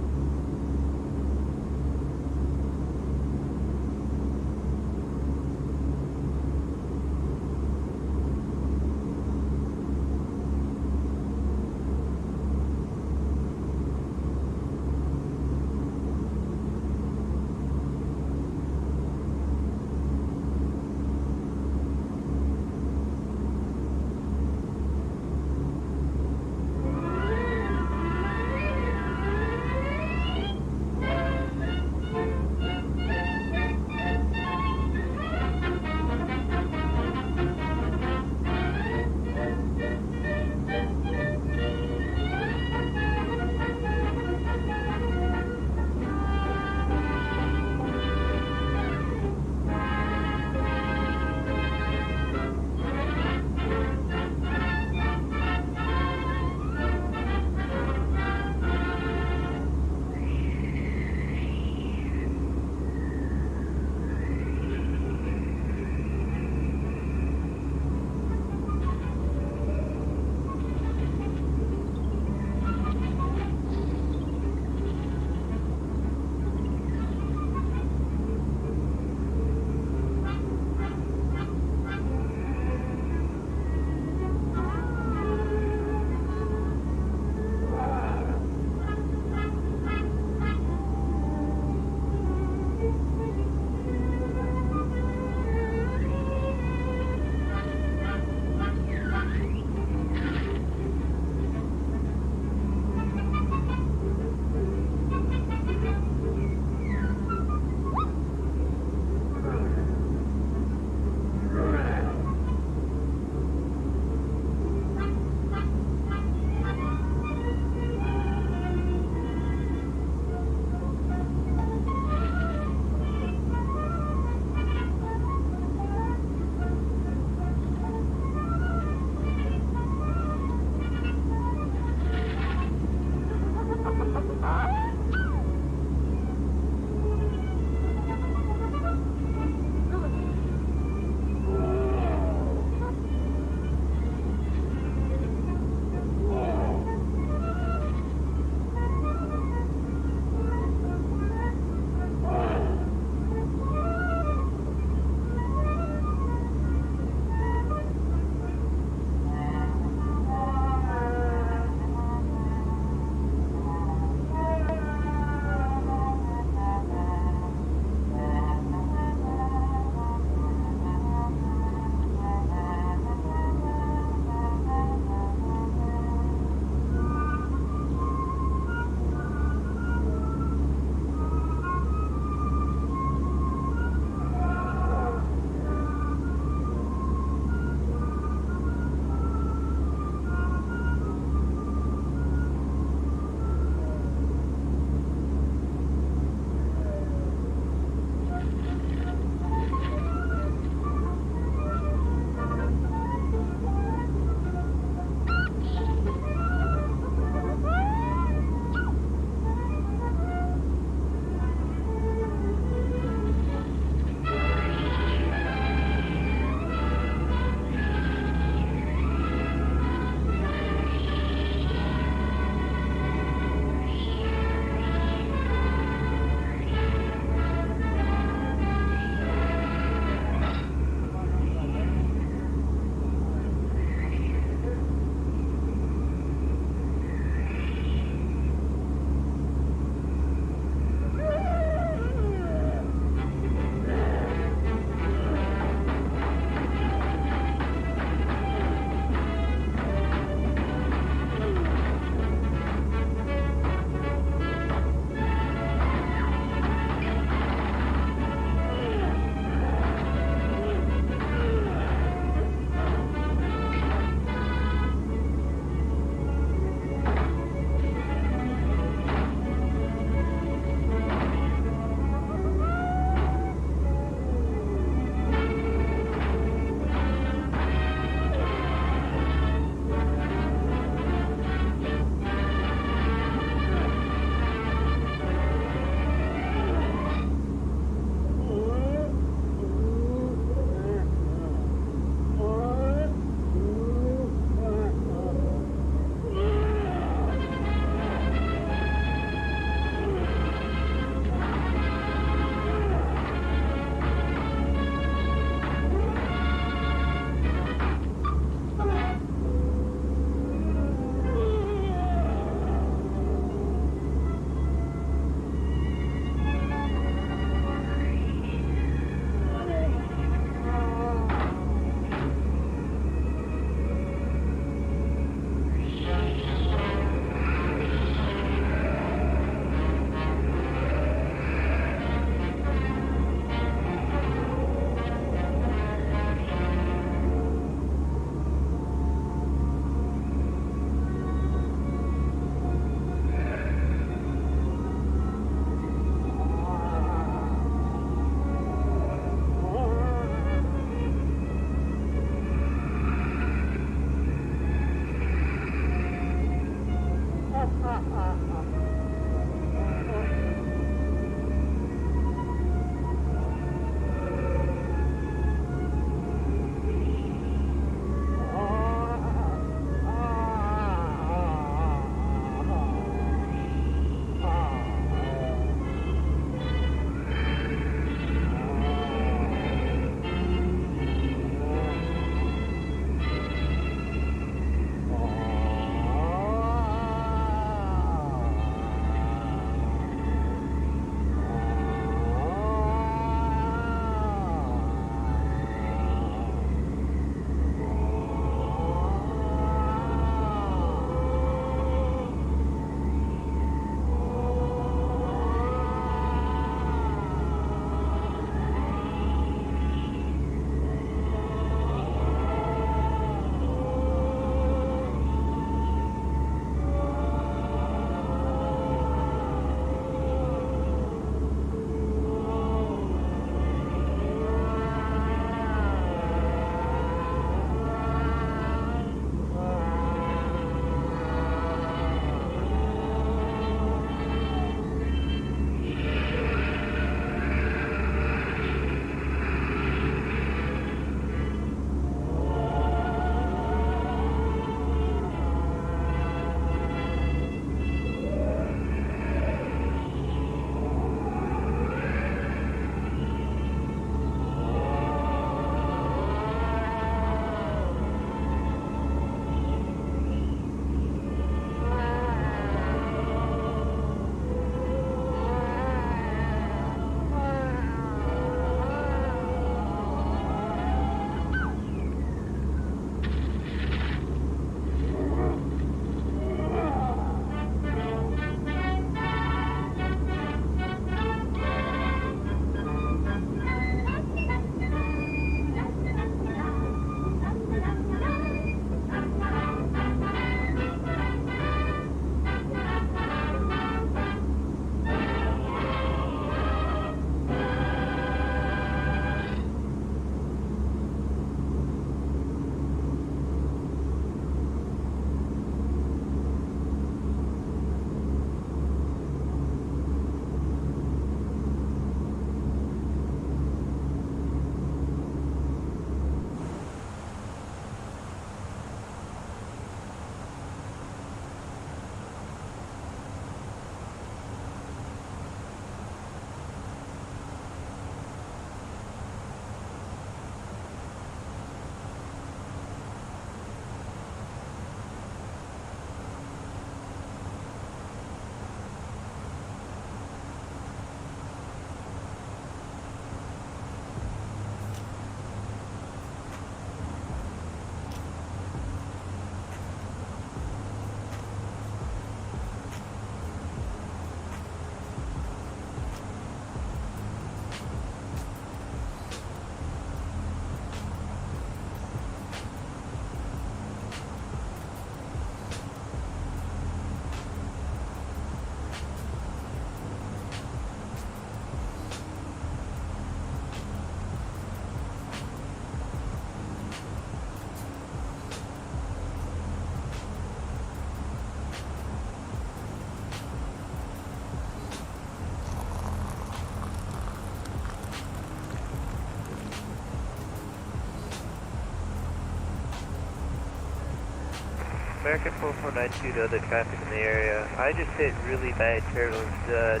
American 4492 to other traffic in the area. I just hit really bad turbulence. Did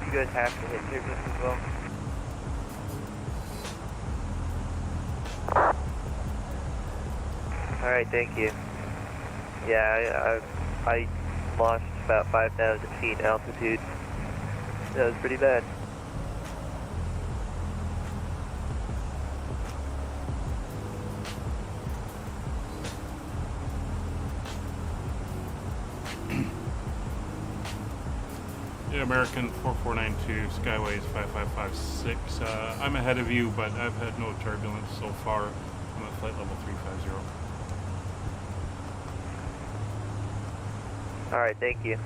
you guys have to hit turbulence as well? Alright, thank you. Yeah, I lost about 5,000 feet altitude. That was pretty bad. Yeah, American 4492, Skyways 5556. I'm ahead of you, but I've had no turbulence so far. I'm at flight level 350. Alright, thank you.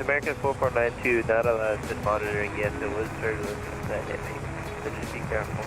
American 4492, not allowed to monitoring yet. There was turbulence from that heavy, so just be careful.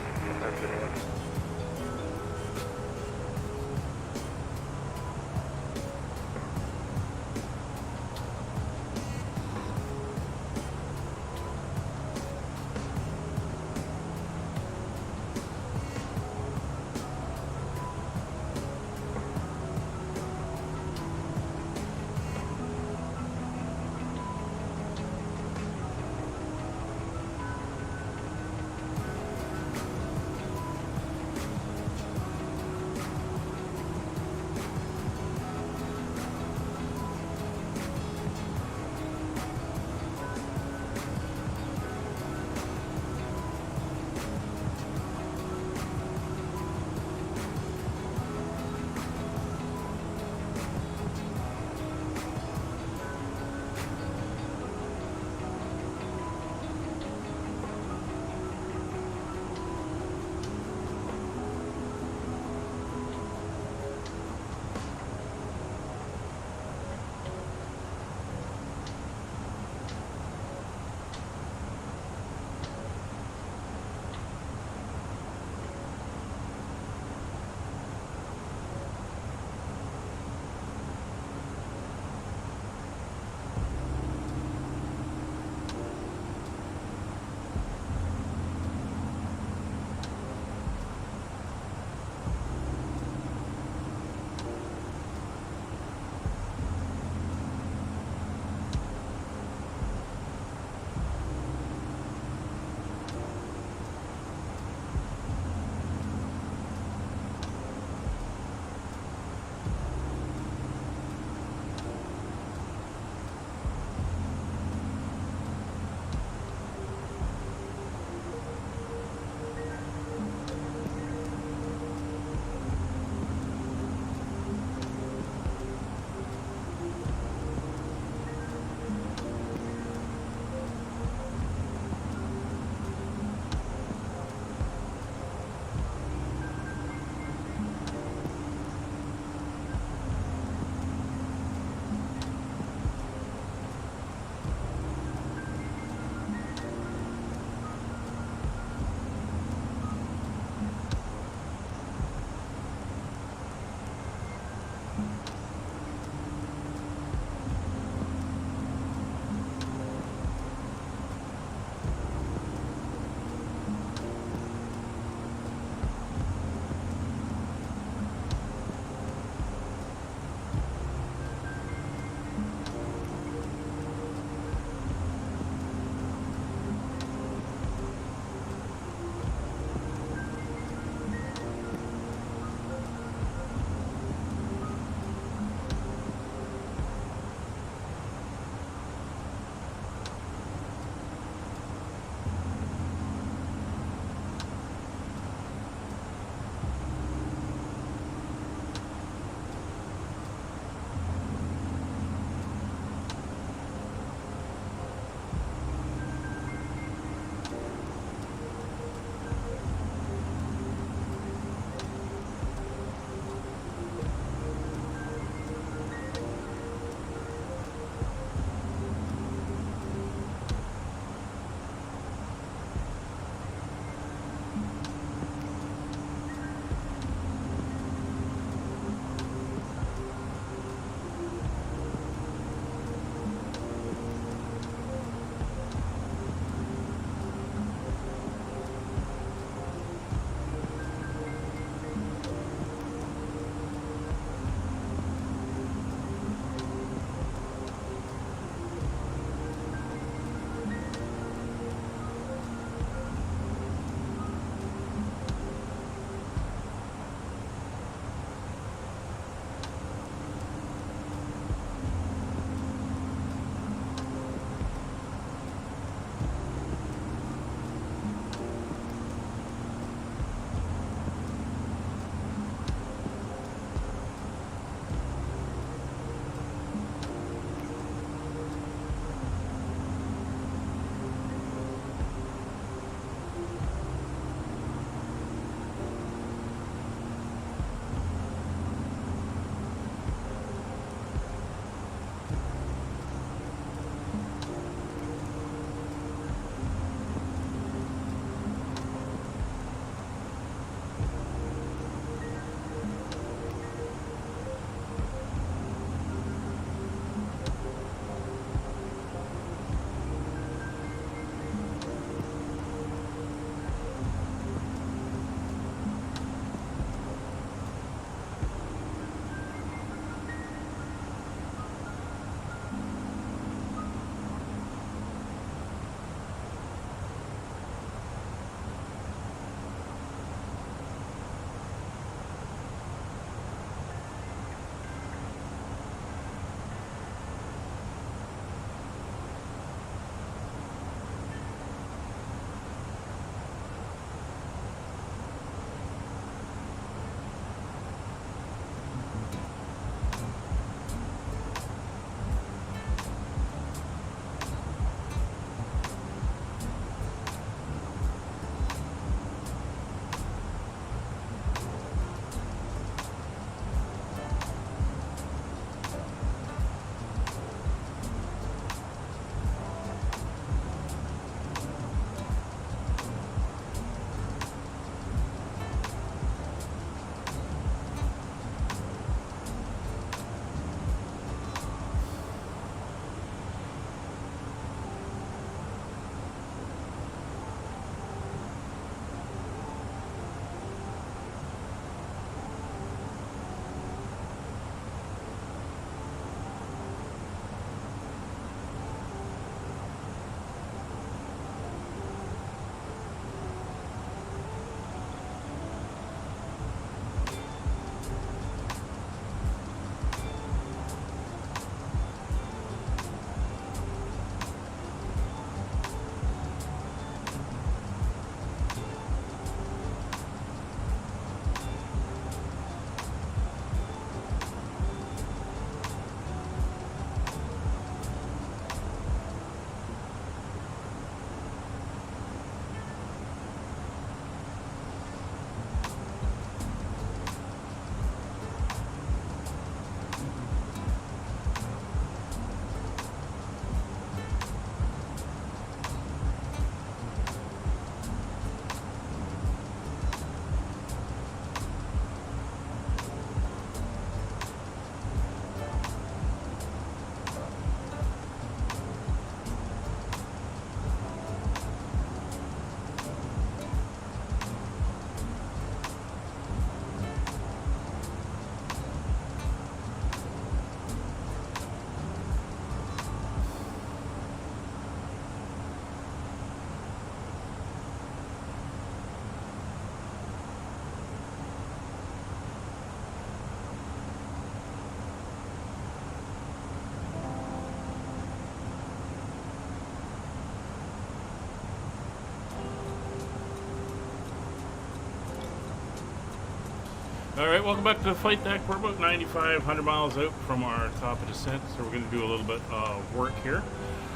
Alright, welcome back to the flight deck. We're about 100 miles out from our top of descent, so we're going to do a little bit of work here.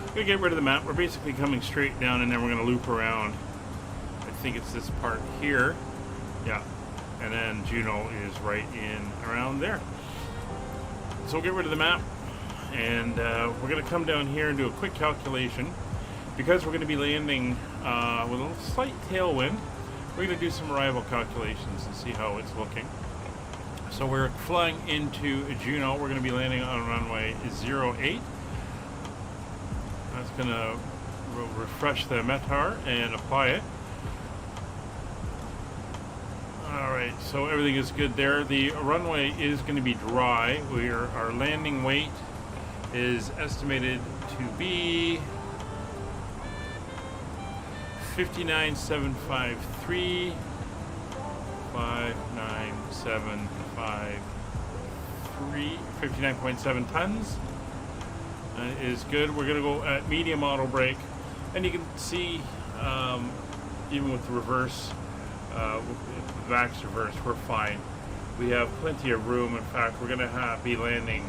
We're going to get rid of the map. We're basically coming straight down, and then we're going to loop around. I think it's this part here. Yeah. And then Juneau is right in around there. So we'll get rid of the map, and we're going to come down here and do a quick calculation. Because we're going to be landing with a slight tailwind, we're going to do some arrival calculations and see how it's looking. So we're flying into Juneau. We're going to be landing on runway 08. That's going to refresh the METAR and apply it. Alright, so everything is good there. The runway is going to be dry. Our landing weight is estimated to be 59,753. 59.7 tons. Is good. We're going to go at medium auto brake, and you can see even with the reverse, with the VATS reverse, we're fine. We have plenty of room. In fact, we're going to be landing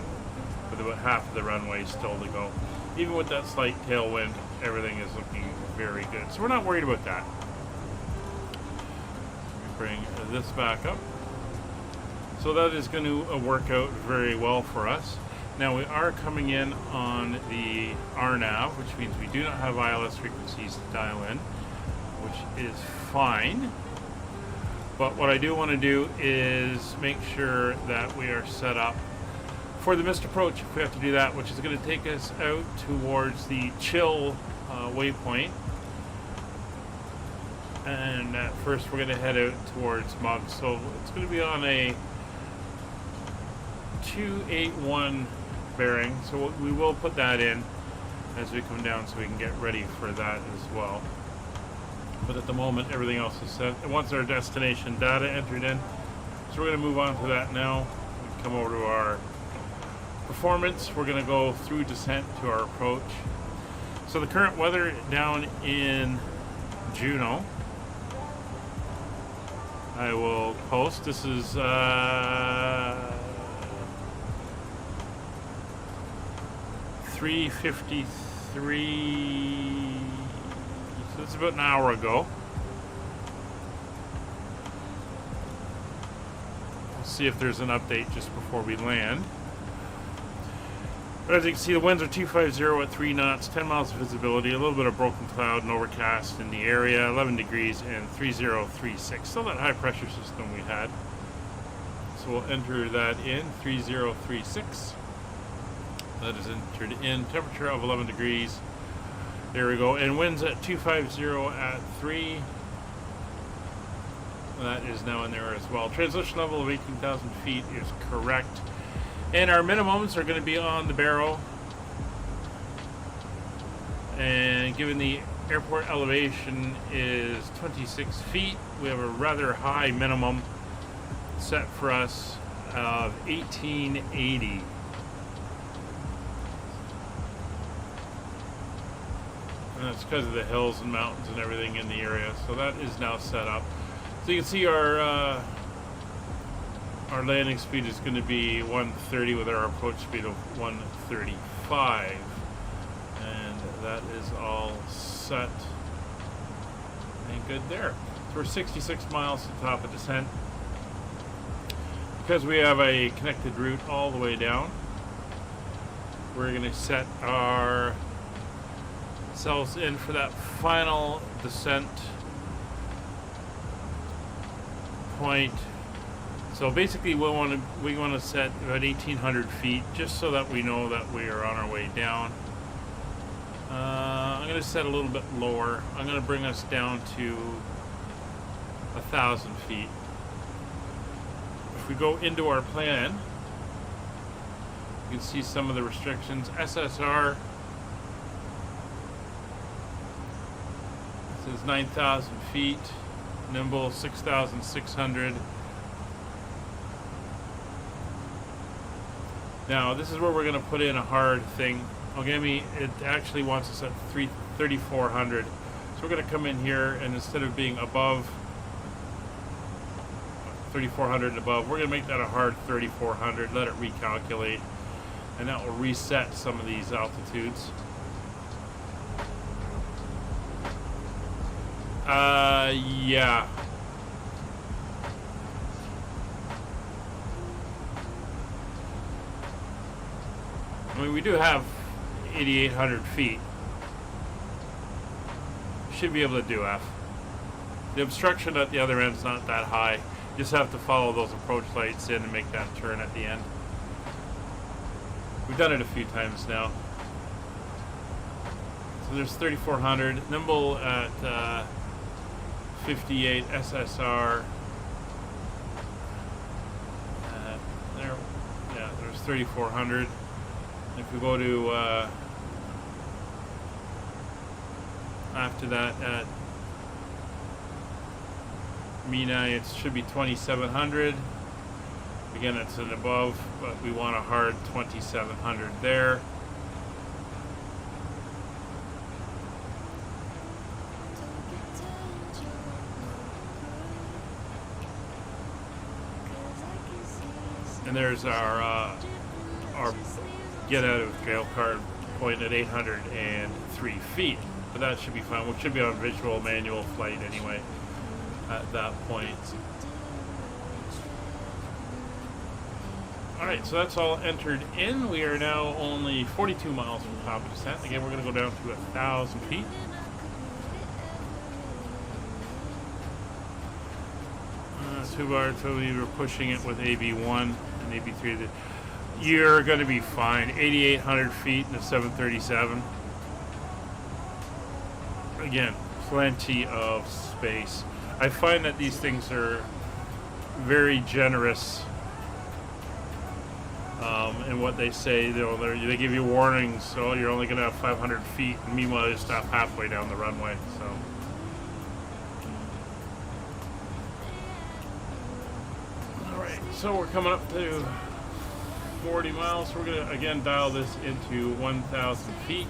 with about half of the runway still to go. Even with that slight tailwind, everything is looking very good. So we're not worried about that. Bring this back up. So that is going to work out very well for us. Now we are coming in on the RNAV, which means we do not have ILS frequencies to dial in, which is fine. But what I do want to do is make sure that we are set up for the missed approach if we have to do that, which is going to take us out towards the chill waypoint. And at first we're going to head out towards Mug. So it's going to be on a 281 bearing. So we will put that in as we come down so we can get ready for that as well. But at the moment everything else is set. And once our destination data entered in, so we're going to move on to that now. We come over to our performance. We're going to go through descent to our approach. So the current weather down in Juneau, I will post. This is 3:53. So it's about an hour ago. We'll see if there's an update just before we land. But as you can see, the winds are 250 at 3 knots, 10 miles of visibility, a little bit of broken cloud and overcast in the area, 11 degrees and 3036. Still that high pressure system we had. So we'll enter that in, 3036. That is entered in. Temperature of 11 degrees. There we go. And winds at 250 at 3. That is now in there as well. Transition level of 18,000 feet is correct. And our minimums are going to be on the barrel. And given the airport elevation is 26 feet, we have a rather high minimum set for us of 1880. And that's because of the hills and mountains and everything in the area. So that is now set up. So you can see our landing speed is going to be 130 with our approach speed of 135. And that is all set and good there. So we're 66 miles to the top of descent. Because we have a connected route all the way down, we're going to set ourselves in for that final descent point. So basically we want to set about 1,800 feet just so that we know that we are on our way down. I'm going to set a little bit lower. I'm going to bring us down to 1,000 feet. If we go into our plan, you can see some of the restrictions. SSR this is 9,000 feet. Nimble 6,600. Now this is where we're going to put in a hard thing. Okay, it actually wants us at 3,400. So we're going to come in here, and instead of being above 3,400 and above. We're going to make that a hard 3,400, let it recalculate, and that will reset some of these altitudes. Yeah. I mean, we do have 8,800 feet. Should be able to do F. The obstruction at the other end's not that high. You just have to follow those approach lights in and make that turn at the end. We've done it a few times now. So there's 3,400. Nimble at 58 SSR. There, yeah, there's 3,400. If we go to after that at Mina, it should be 2,700. Again, it's an above, but we want a hard 2,700 there. And there's our get out of jail card point at 803 feet. But that should be fine. We should be on visual manual flight anyway at that point. Alright, so that's all entered in. We are now only 42 miles from top of descent. Again, we're going to go down to 1,000 feet. Too bad, so we were pushing it with AB1 and AB3. You're going to be fine. 8,800 feet in a 737. Again, plenty of space. I find that these things are very generous in what they say. You know, they give you warnings, so you're only going to have 500 feet. And meanwhile, you stop halfway down the runway. So, all right. So we're coming up to 40 miles. We're going to again dial this into 1,000 feet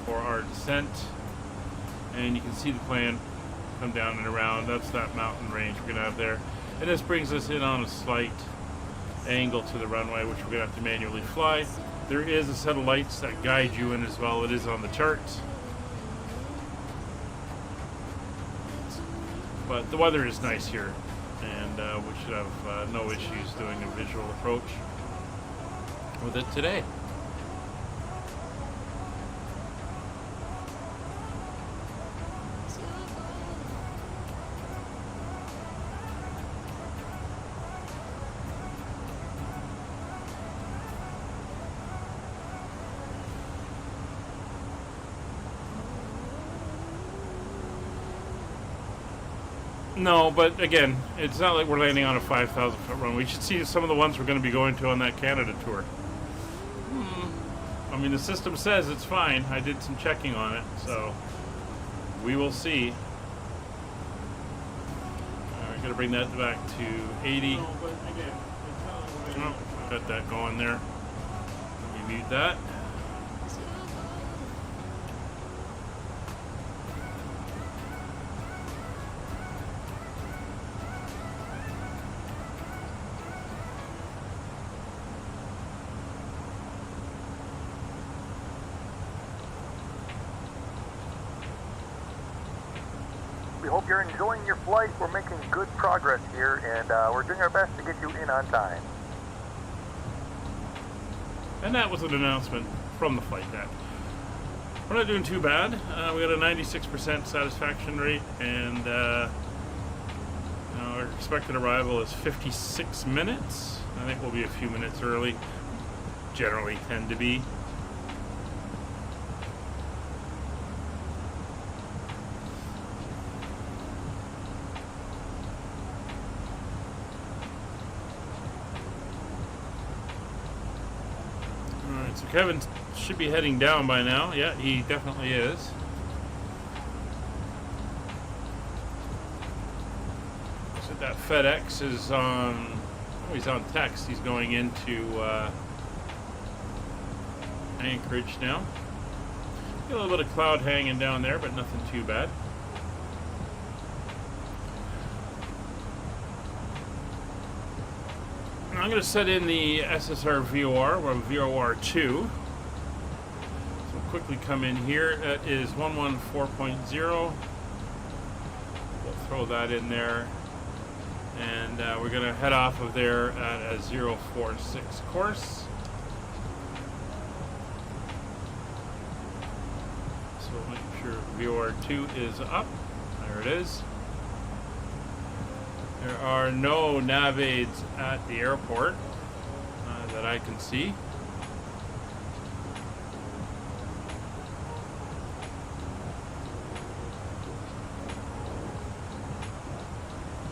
for our descent. And you can see the plane come down and around. That's that mountain range we're going to have there. And this brings us in on a slight angle to the runway, which we're going to have to manually fly. There is a set of lights that guide you in as well. It is on the charts. But the weather is nice here. And we should have no issues doing a visual approach with it today. No, but again, it's not like we're landing on a 5,000 foot runway. We should see some of the ones we're going to be going to on that Canada tour. I mean, the system says it's fine. I did some checking on it, so we will see. We're going to bring that back to 80. No, but again, got that going there. Let me mute that. We hope you're enjoying your flight. We're making good progress here, and we're doing our best to get you in on time. And that was an announcement from the flight deck. We're not doing too bad. We got a 96% satisfaction rate, and our expected arrival is 56 minutes. I think we'll be a few minutes early. Generally tend to be. So Kevin should be heading down by now. Yeah, he definitely is. So that FedEx is on, oh, he's on text. He's going into Anchorage now. Got a little bit of cloud hanging down there, but nothing too bad. I'm going to set in the SSR VOR. We're on VOR 2. So we'll quickly come in here. It is 114.0. We'll throw that in there. And we're going to head off of there at a 046 course. So make sure VOR 2 is up. There it is. There are no nav aids at the airport that I can see.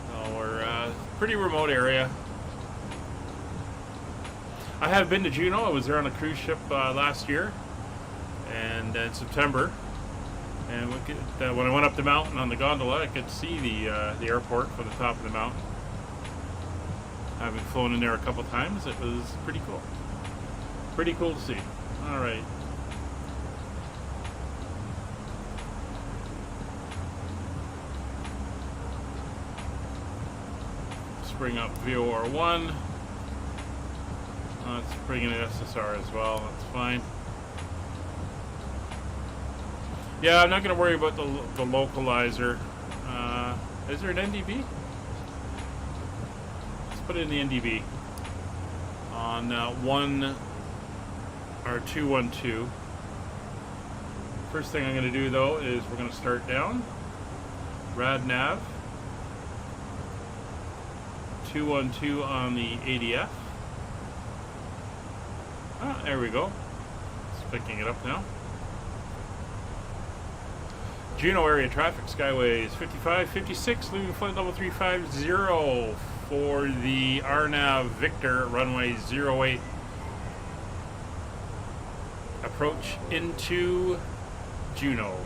So we're pretty remote area. I have been to Juneau. I was there on a cruise ship last year, and in September. And when I went up the mountain on the gondola, I could see the airport from the top of the mountain. Having flown in there a couple times, it was pretty cool. Pretty cool to see. All right. Let's bring up VOR 1. Let's bring in an SSR as well. That's fine. Yeah, I'm not going to worry about the localizer. Is there an NDB? Let's put in the NDB on 212. First thing I'm going to do though is we're going to start down. Rad nav 212 on the ADF. Ah, there we go. It's picking it up now. Juneau area traffic, skyways 55, 56, leaving flight level 350 for the RNAV Victor, runway 08. Approach into Juneau.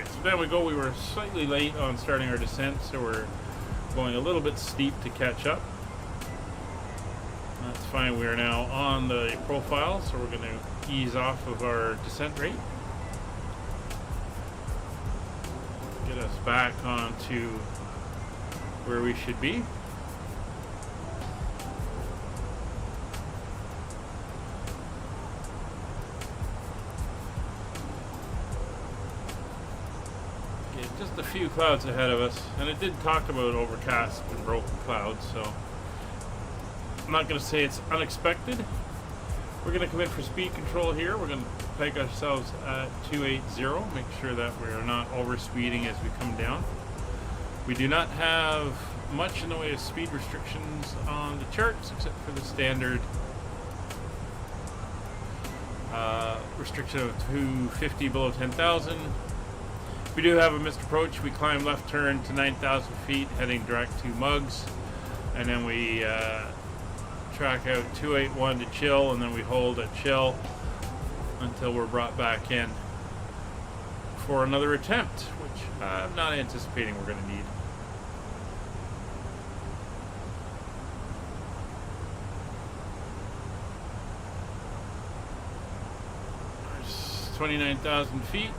So there we go. We were slightly late on starting our descent, so we're going a little bit steep to catch up. That's fine. We are now on the profile, so we're going to ease off of our descent rate. Get us back onto where we should be. Just a few clouds ahead of us, and it did talk about overcast and broken clouds, so I'm not going to say it's unexpected. We're going to come in for speed control here. We're going to peg ourselves at 280, make sure that we are not over speeding as we come down. We do not have much in the way of speed restrictions on the charts except for the standard restriction of 250 below 10,000. We do have a missed approach. We climb left turn to 9,000 feet, heading direct to Muggs, and then we track out 281 to chill, and then we hold at chill until we're brought back in for another attempt, which I'm not anticipating we're going to need. There's 29,000 feet.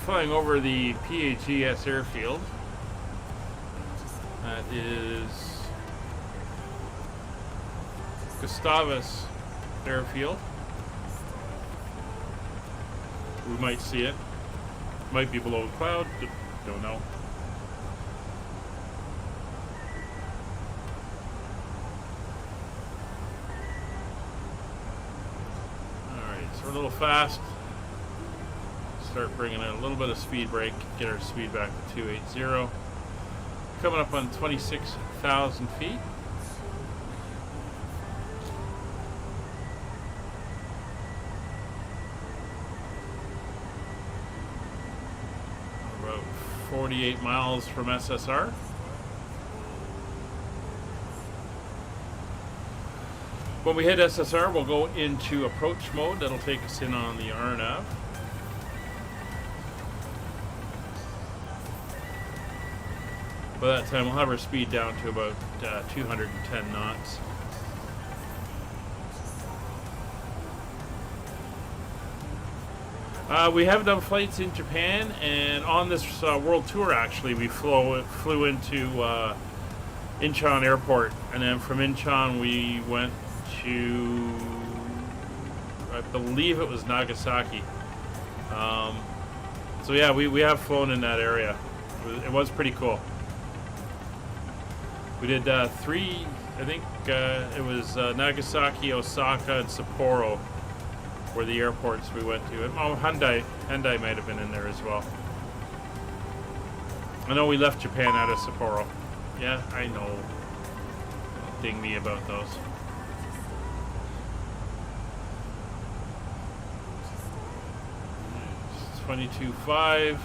Flying over the PAJN airfield. That is Gustavus Airfield. We might see it. Might be below the cloud. Don't know. Alright, so we're a little fast. Start bringing in a little bit of speed brake, get our speed back to 280. Coming up on 26,000 feet. About 48 miles from SSR. When we hit SSR, we'll go into approach mode. That'll take us in on the RNAV. By that time, we'll have our speed down to about 210 knots. We have done flights in Japan, and on this world tour, actually, we flew into Incheon Airport, and then from Incheon we went to, I believe it was Nagasaki. So yeah, we have flown in that area. It was pretty cool. We did three, I think it was Nagasaki, Osaka, and Sapporo were the airports we went to. Oh, Hyundai might have been in there as well. I know we left Japan out of Sapporo. Yeah, I know. Don't ding me about those. It's 22.5.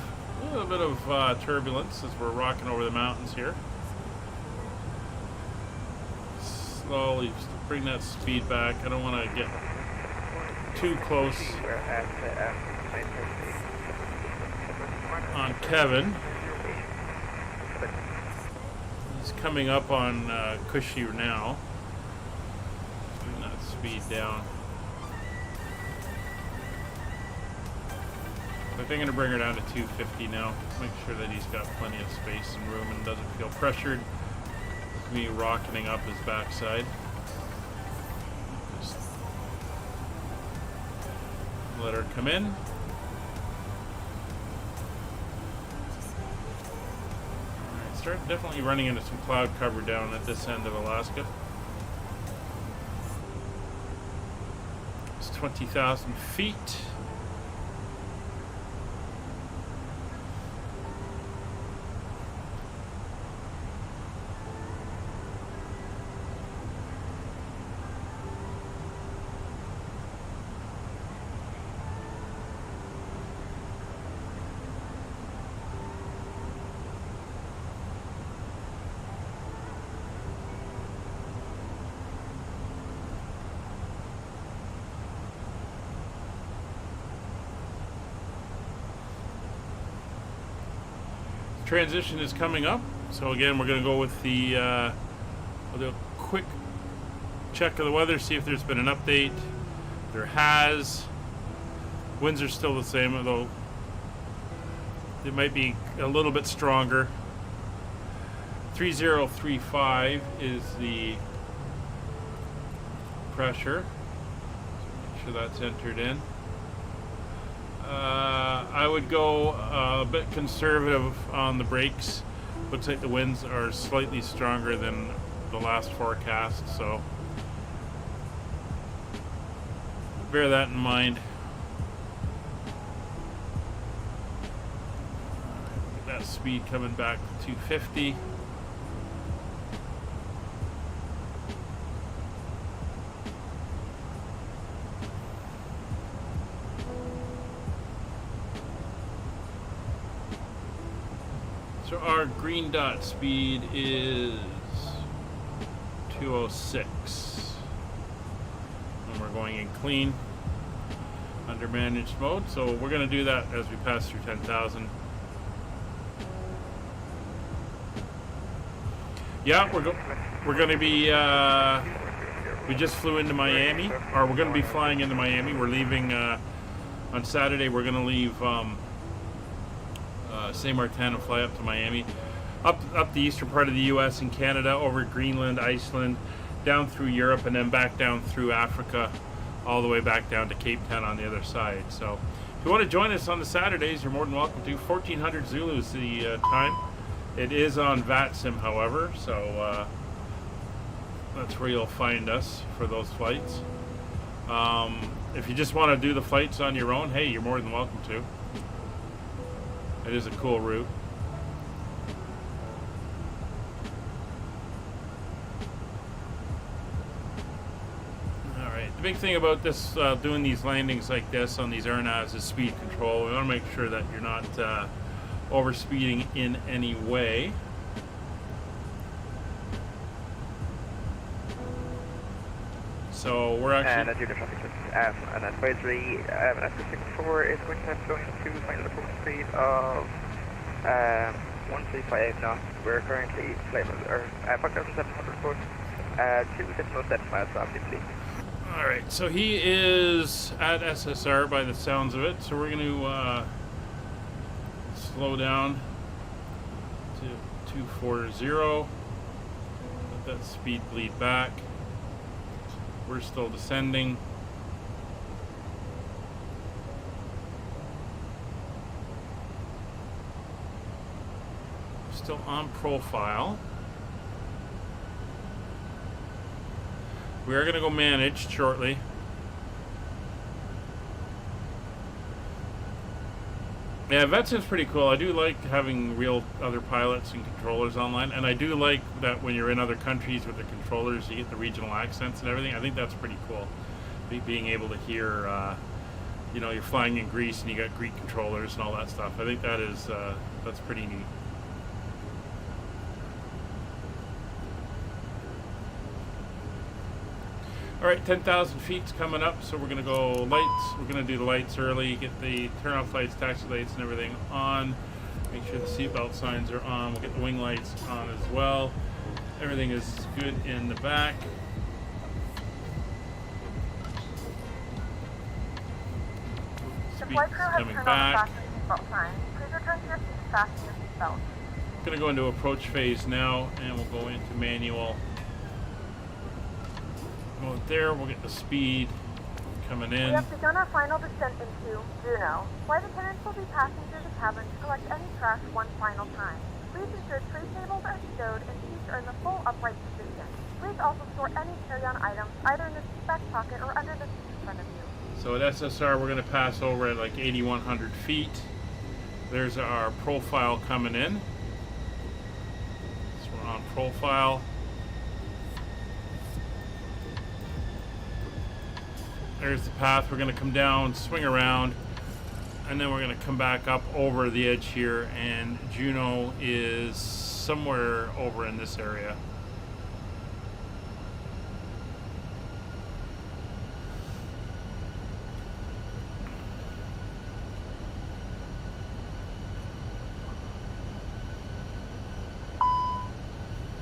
A little bit of turbulence as we're rocking over the mountains here. Slowly bring that speed back. I don't want to get too close on Kevin. He's coming up on Cushy now. Bring that speed down. I think I'm going to bring her down to 250 now. Make sure that he's got plenty of space and room and doesn't feel pressured. Me rocketing up his backside. Just let her come in. Alright, start definitely running into some cloud cover down at this end of Alaska. It's 20,000 feet. Transition is coming up, so again we're going to go with the we'll do a quick check of the weather, see if there's been an update. There has. Winds are still the same, although they might be a little bit stronger. 3035 is the pressure, so make sure that's entered in. I would go a bit conservative on the brakes. Looks like the winds are slightly stronger than the last forecast, so bear that in mind. Get that speed coming back to 250. So our green dot speed is 206. And we're going in clean under managed mode. So we're going to do that as we pass through 10,000. Yeah, we're going to be we just flew into Miami, or we're going to be flying into Miami. We're leaving on Saturday. We're going to leave Saint Martin and fly up to Miami, up the eastern part of the U.S. and Canada, over Greenland, Iceland, down through Europe, and then back down through Africa, all the way back down to Cape Town on the other side. So if you want to join us on the Saturdays, you're more than welcome to. 1400 Zulu is the time. It is on VATSim, however, so that's where you'll find us for those flights. If you just want to do the flights on your own, hey, you're more than welcome to. It is a cool route. Alright, the big thing about this, doing these landings like this on these airnavs is speed control. We want to make sure that you're not overspeeding in any way. So we're And actually... Juneau traffic just an advisory, an S64 is going to have going to final approach speed of 135 knots. We're currently flight 5,700 foot, 2.07 miles from Italy. Alright, so he is at SSR by the sounds of it, so we're going to slow down to 240. Let that speed bleed back. We're still descending. Still on profile. We are going to go managed shortly. Yeah, VATSim's pretty cool. I do like having real other pilots and controllers online, and I do like that when you're in other countries with the controllers, you get the regional accents and everything. I think that's pretty cool. Being able to hear, you know, you're flying in Greece and you got Greek controllers and all that stuff. I think that is that's pretty neat. All right, 10,000 feet's coming up, so we're gonna go lights. We're gonna do the lights early, get the turn off lights, taxi lights, and everything on. Make sure the seatbelt signs are on. We'll get the wing lights on as well. Everything is good in the back. The flight crew has Coming turned back. on the fasten seatbelt sign. Please return to your seat to fasten your seatbelt. Gonna go into approach phase now, and we'll go into manual. Go there, we'll get the speed coming We in. have begun our final descent into Juneau. Flight attendants will be passing through the cabin to collect any trash one final time. Please ensure tray tables are stowed and seats are in the full upright position. Please also store any carry-on items either in the seat back pocket or under the seat in front of you. So at SSR, we're gonna pass over at like 8,100 feet. There's our profile coming in. So we're on profile. There's the path. We're going to come down, swing around, and then we're going to come back up over the edge here, and Juneau is somewhere over in this area.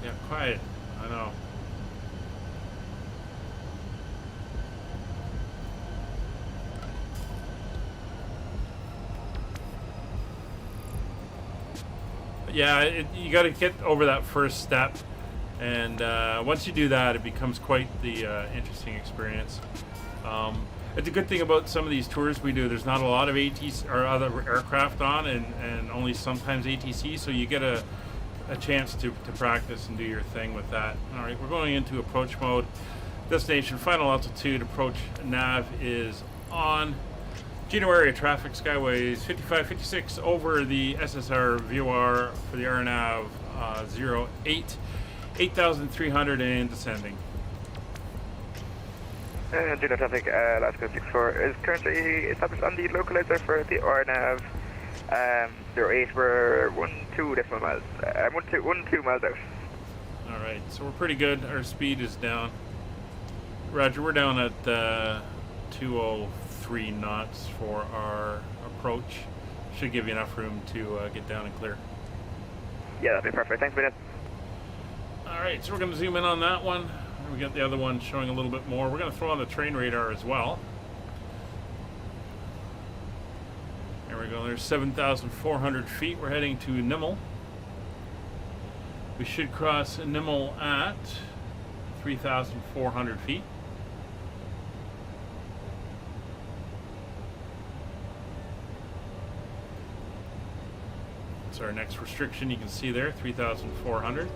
Yeah, quiet. I know. Yeah, you got to get over that first step, and once you do that, it becomes quite the interesting experience. It's a good thing about some of these tours we do. There's not a lot of ATC or other aircraft on, and only sometimes ATC, so you get a chance to practice and do your thing with that. All right, we're going into approach mode. Destination, final altitude, approach nav is on. Juneau area traffic, skyways 5556 over the SSR VOR for the RNAV 08, 8,300 and descending. Juneau traffic, Alaska 64 is currently established on the localizer for the RNAV 08. We're 12 miles, 12 miles out. All right, so we're pretty good. Our speed is down. Roger, we're down at 203 knots for our approach. Should give you enough room to get down and clear. Yeah, that'd be perfect. Thanks, Bennett. All right, so we're going to zoom in on that one. We got the other one showing a little bit more. We're going to throw on the train radar as well. There we go. There's 7,400 feet. We're heading to Nimmel. We should cross Nimmel at 3,400 feet. That's our next restriction. You can see there, 3,400.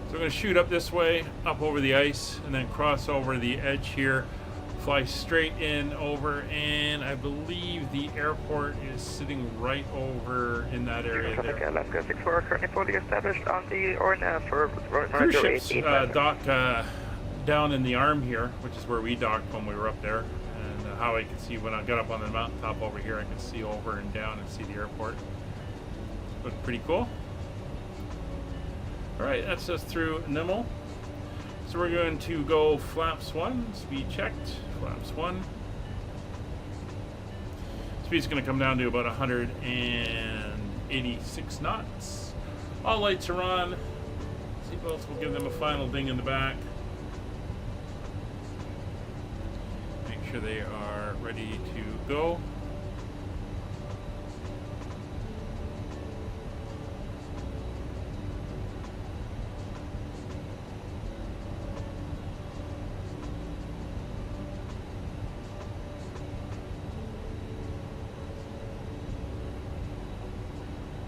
So we're going to shoot up this way, up over the ice, and then cross over the edge here, fly straight in over, and I believe the airport is sitting right over in that area Traffic, there. Alaska 64 currently fully established on the RNAV for Cruise ships dock down in the arm here, which is where we docked when we were up there. And how I can see when I got up on the mountaintop over here, I can see over and down and see the airport. Looks pretty cool. All right, that's us through Nimmel. So we're going to go flaps 1, speed checked, flaps 1. Speed's going to come down to about 186 knots. All lights are on. Seatbelts will give them a final ding in the back. Make sure they are ready to go.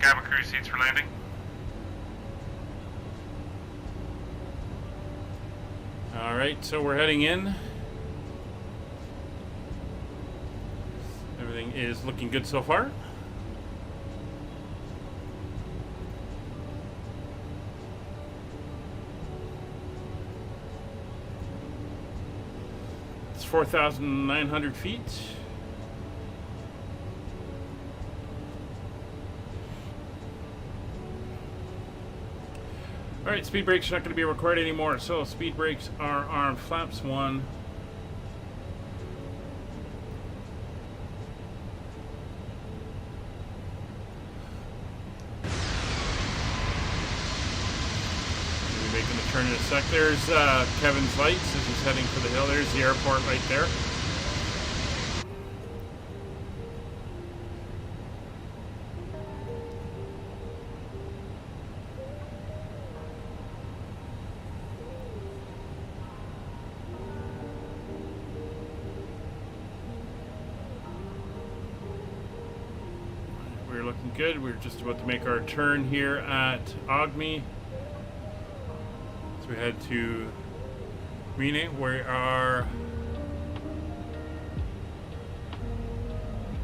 Cabin crew seats for landing. Alright, so we're heading in. Everything is looking good so far. It's 4,900 feet. Alright, speed brakes are not going to be required anymore, so speed brakes are on flaps 1. We'll be making the turn in a sec. There's Kevin's lights as he's heading for the hill. There's the airport right there. We're looking good. We're just about to make our turn here at Ogme. So we head to Rene. We are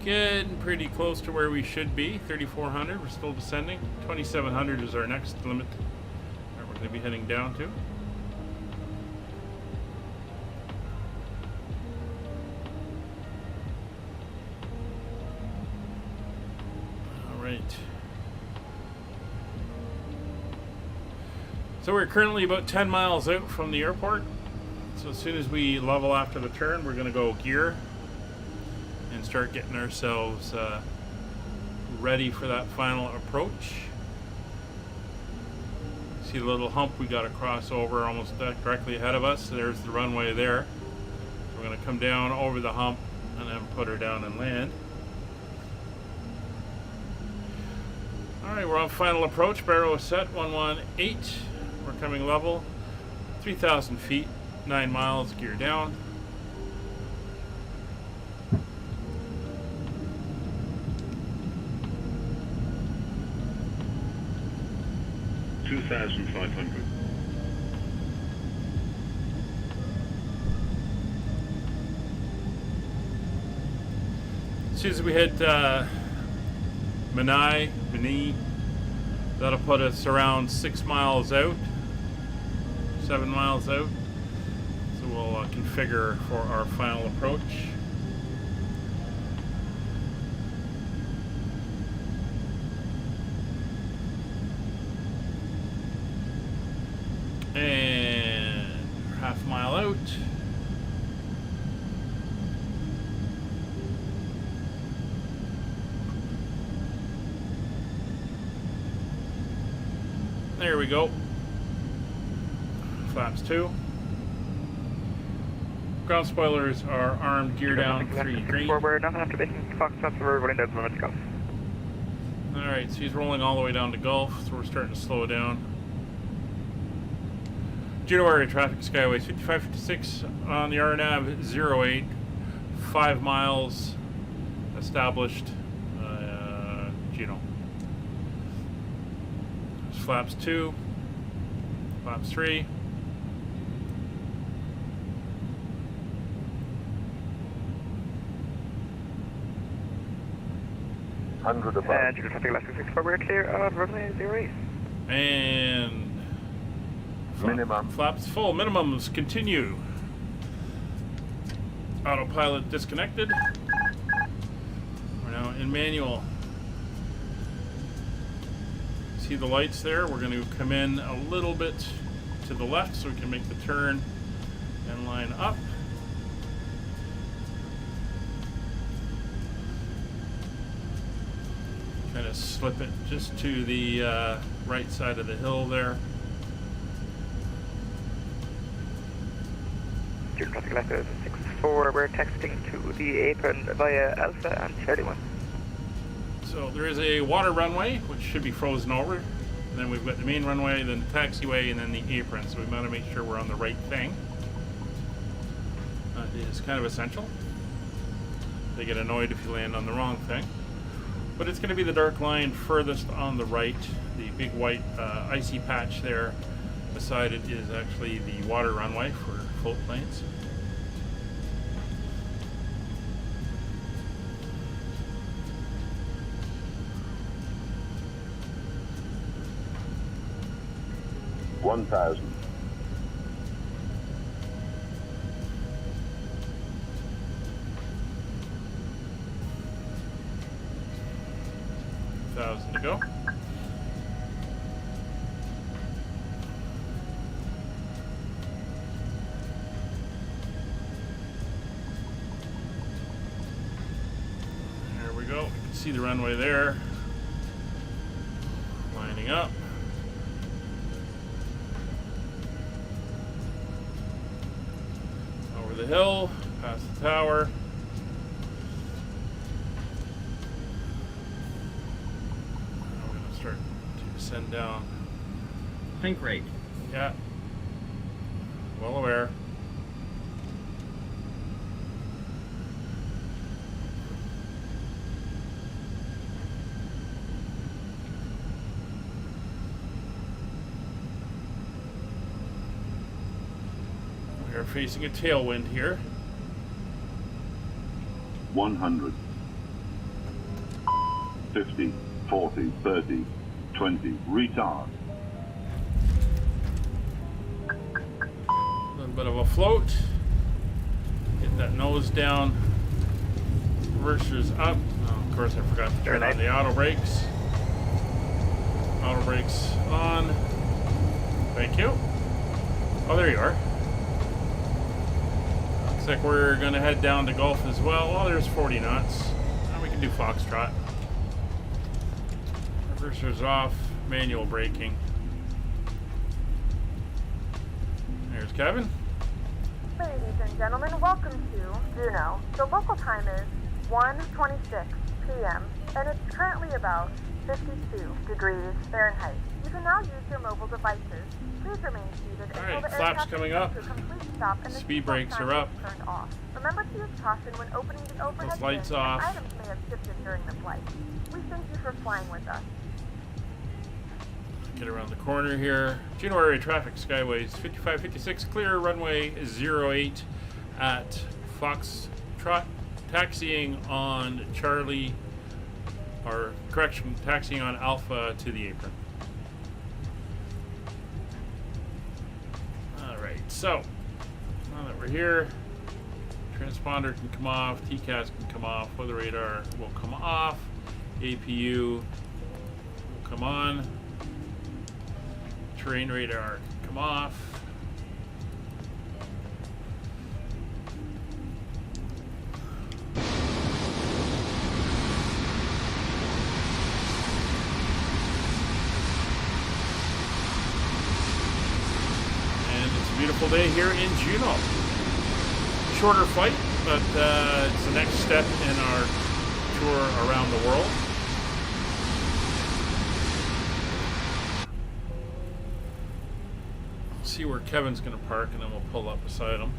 getting pretty close to where we should be. 3,400. We're still descending. 2,700 is our next limit that we're going to be heading down to. Right. So we're currently about 10 miles out from the airport. So as soon as we level after the turn, we're going to go gear and start getting ourselves ready for that final approach. See the little hump we got to cross over almost directly ahead of us. There's the runway there. So we're going to come down over the hump and then put her down and land. Alright, we're on final approach. Barrow is set, 118. We're coming level. 3,000 feet, 9 miles, gear down. $2,500. As soon as we hit Mani, that'll put us around 6 miles out, 7 miles out. So we'll configure for our final approach. And half mile out. There we go. Flaps 2. Ground spoilers are armed, gear down, 3 green. Forward, nothing after making Fox Shots, we're rolling down the moment to Gulf. Alright, so he's rolling all the way down to Gulf, so we're starting to slow down. Juneau area traffic, Skyways 5556 on the RNAV 08, 5 miles established, Juneau. Flaps 2, flaps 3. Hundred above. And Juneau traffic, Alaska 64, we're clear of runway 08. And minimum. Flaps full, minimums continue. Autopilot disconnected. We're now in manual. See the lights there? We're going to come in a little bit to the left so we can make the turn and line up. Kind of slip it just to the right side of the hill there. Juneau traffic Alaska 64, we're texting to the apron via Alpha and Charlie 1. So there is a water runway, which should be frozen over. And then we've got the main runway, then the taxiway, and then the apron. So we want to make sure we're on the right thing. That is kind of essential. They get annoyed if you land on the wrong thing. But it's going to be the dark line furthest on the right. The big white icy patch there beside it is actually the water runway for float planes. $1,000. $1,000 to go. There we go. You can see the runway there. Lining up. Over the hill, past the tower. Now we're going to start to descend down. Think rate. Yeah. Well aware. We are facing a tailwind here. 100. 50, 40, 30, 20. Retard. A little bit of a float. Get that nose down. Reversers up. Oh, of course, I forgot to turn on the auto brakes. Auto brakes on. Thank you. Oh, there you are. Looks like we're going to head down to Gulf as well. Oh, there's 40 knots. Now we can do Foxtrot. Reversers off. Manual braking. There's Kevin. Ladies and gentlemen, welcome to Juneau. The local time is 1:26 p.m. and it's currently about 52 degrees Fahrenheit. You can now use your mobile devices. Please remain seated until the flaps aircraft coming comes up. to a complete stop and the Speed seatbelt brakes sign are up. is turned off. Remember to use caution when opening the overhead Those lights bin, as off. items may have shifted during the flight. We thank you for flying with us. Get around the corner here. Juneau area traffic, Skyways 5556, clear runway 08 at Foxtrot, taxiing on Charlie, or correction, taxiing on Alpha to the apron. Alright, so now that we're here, transponder can come off, TCAS can come off, weather radar will come off, APU will come on. Terrain radar come off. And it's a beautiful day here in Juneau. Shorter flight, but it's the next step in our tour around the world. See where Kevin's going to park and then we'll pull up beside him.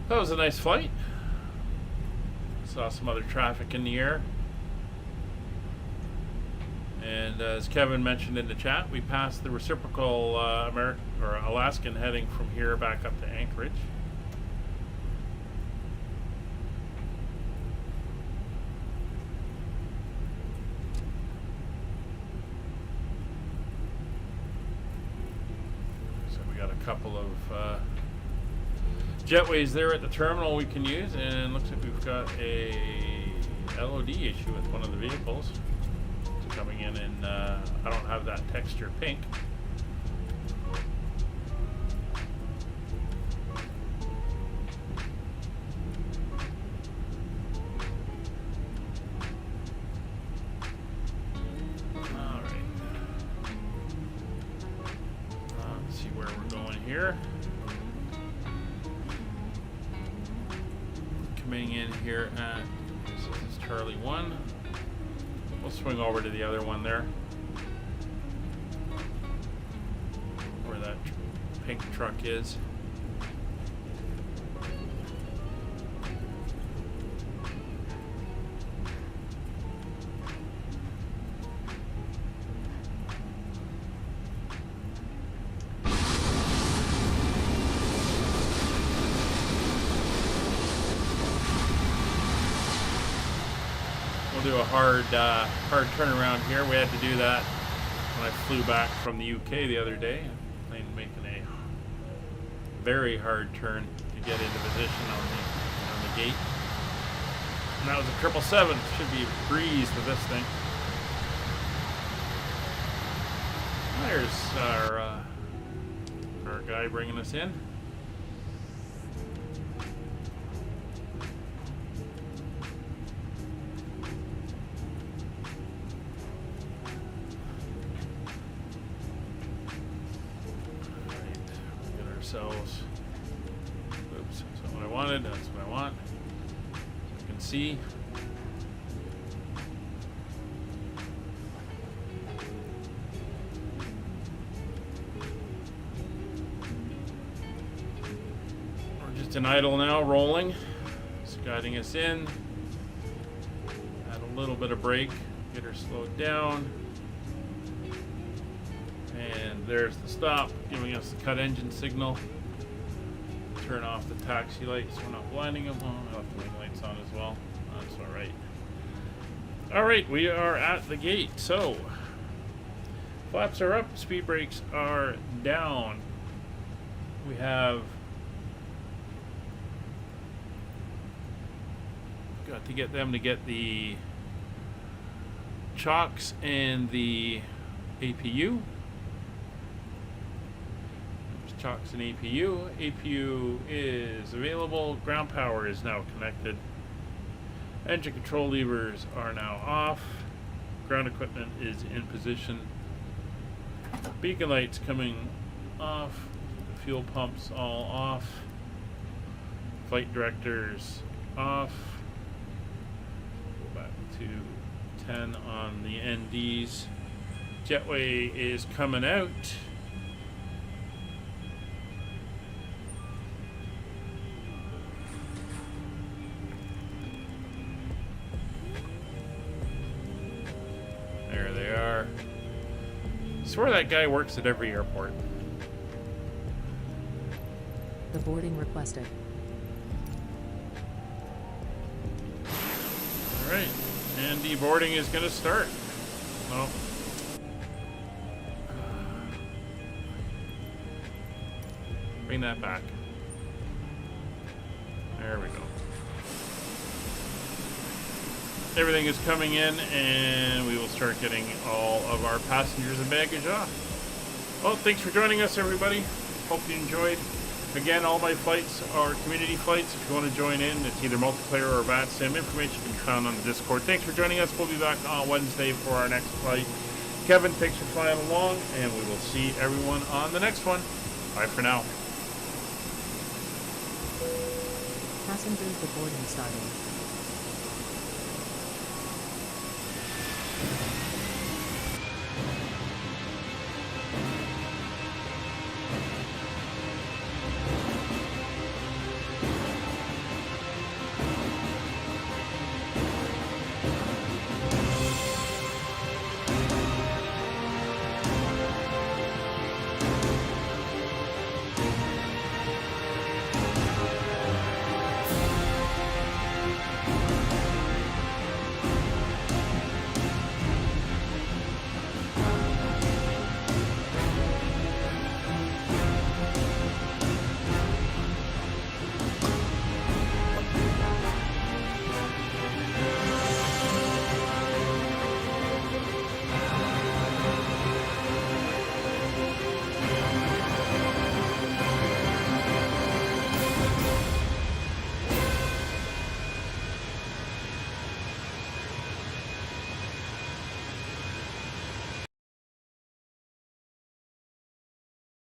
That was a nice flight. Saw some other traffic in the air. And as Kevin mentioned in the chat, we passed the reciprocal Alaskan heading from here back up to Anchorage. Couple of Jetway's there at the terminal we can use, and looks like we've got a LOD issue with one of the vehicles. It's coming in, and I don't have that texture pink. Here. Coming in here at, this is Charlie 1. We'll swing over to the other one there. Where that pink truck is. We'll do a hard turnaround here. We had to do that when I flew back from the UK the other day. Plane making a very hard turn to get into position on the gate. And that was a 777. Should be a breeze with this thing. There's our guy bringing us in. Ourselves. Oops, that's not what I wanted. That's what I want. So you can see. We're just in idle now, rolling. It's guiding us in. Add a little bit of brake, get her slowed down. And there's the stop, giving us the cut engine signal. Turn off the taxi lights so we're not blinding them. Oh, I left the wing lights on as well. That's alright. Alright, we are at the gate. So, flaps are up, speed brakes are down. We have got to get them to get the chocks and the APU. Chocks and APU. APU is available. Ground power is now connected. Engine control levers are now off. Ground equipment is in position. Beacon lights coming off. Fuel pumps all off. Flight directors off. Go back to 10 on the NDs. Jetway is coming out. There they are. I swear that guy works at every airport. The boarding requested. Alright, and deboarding is going to start. Well, bring that back. There we go. Everything is coming in, and we will start getting all of our passengers and baggage off. Well, thanks for joining us, everybody. Hope you enjoyed. Again, all my flights are community flights. If you want to join in, it's either multiplayer or VATSim. Information can be found on the Discord. Thanks for joining us. We'll be back on Wednesday for our next flight. Kevin, thanks for flying along, and we will see everyone on the next one. Bye for now. Passengers, the boarding starting.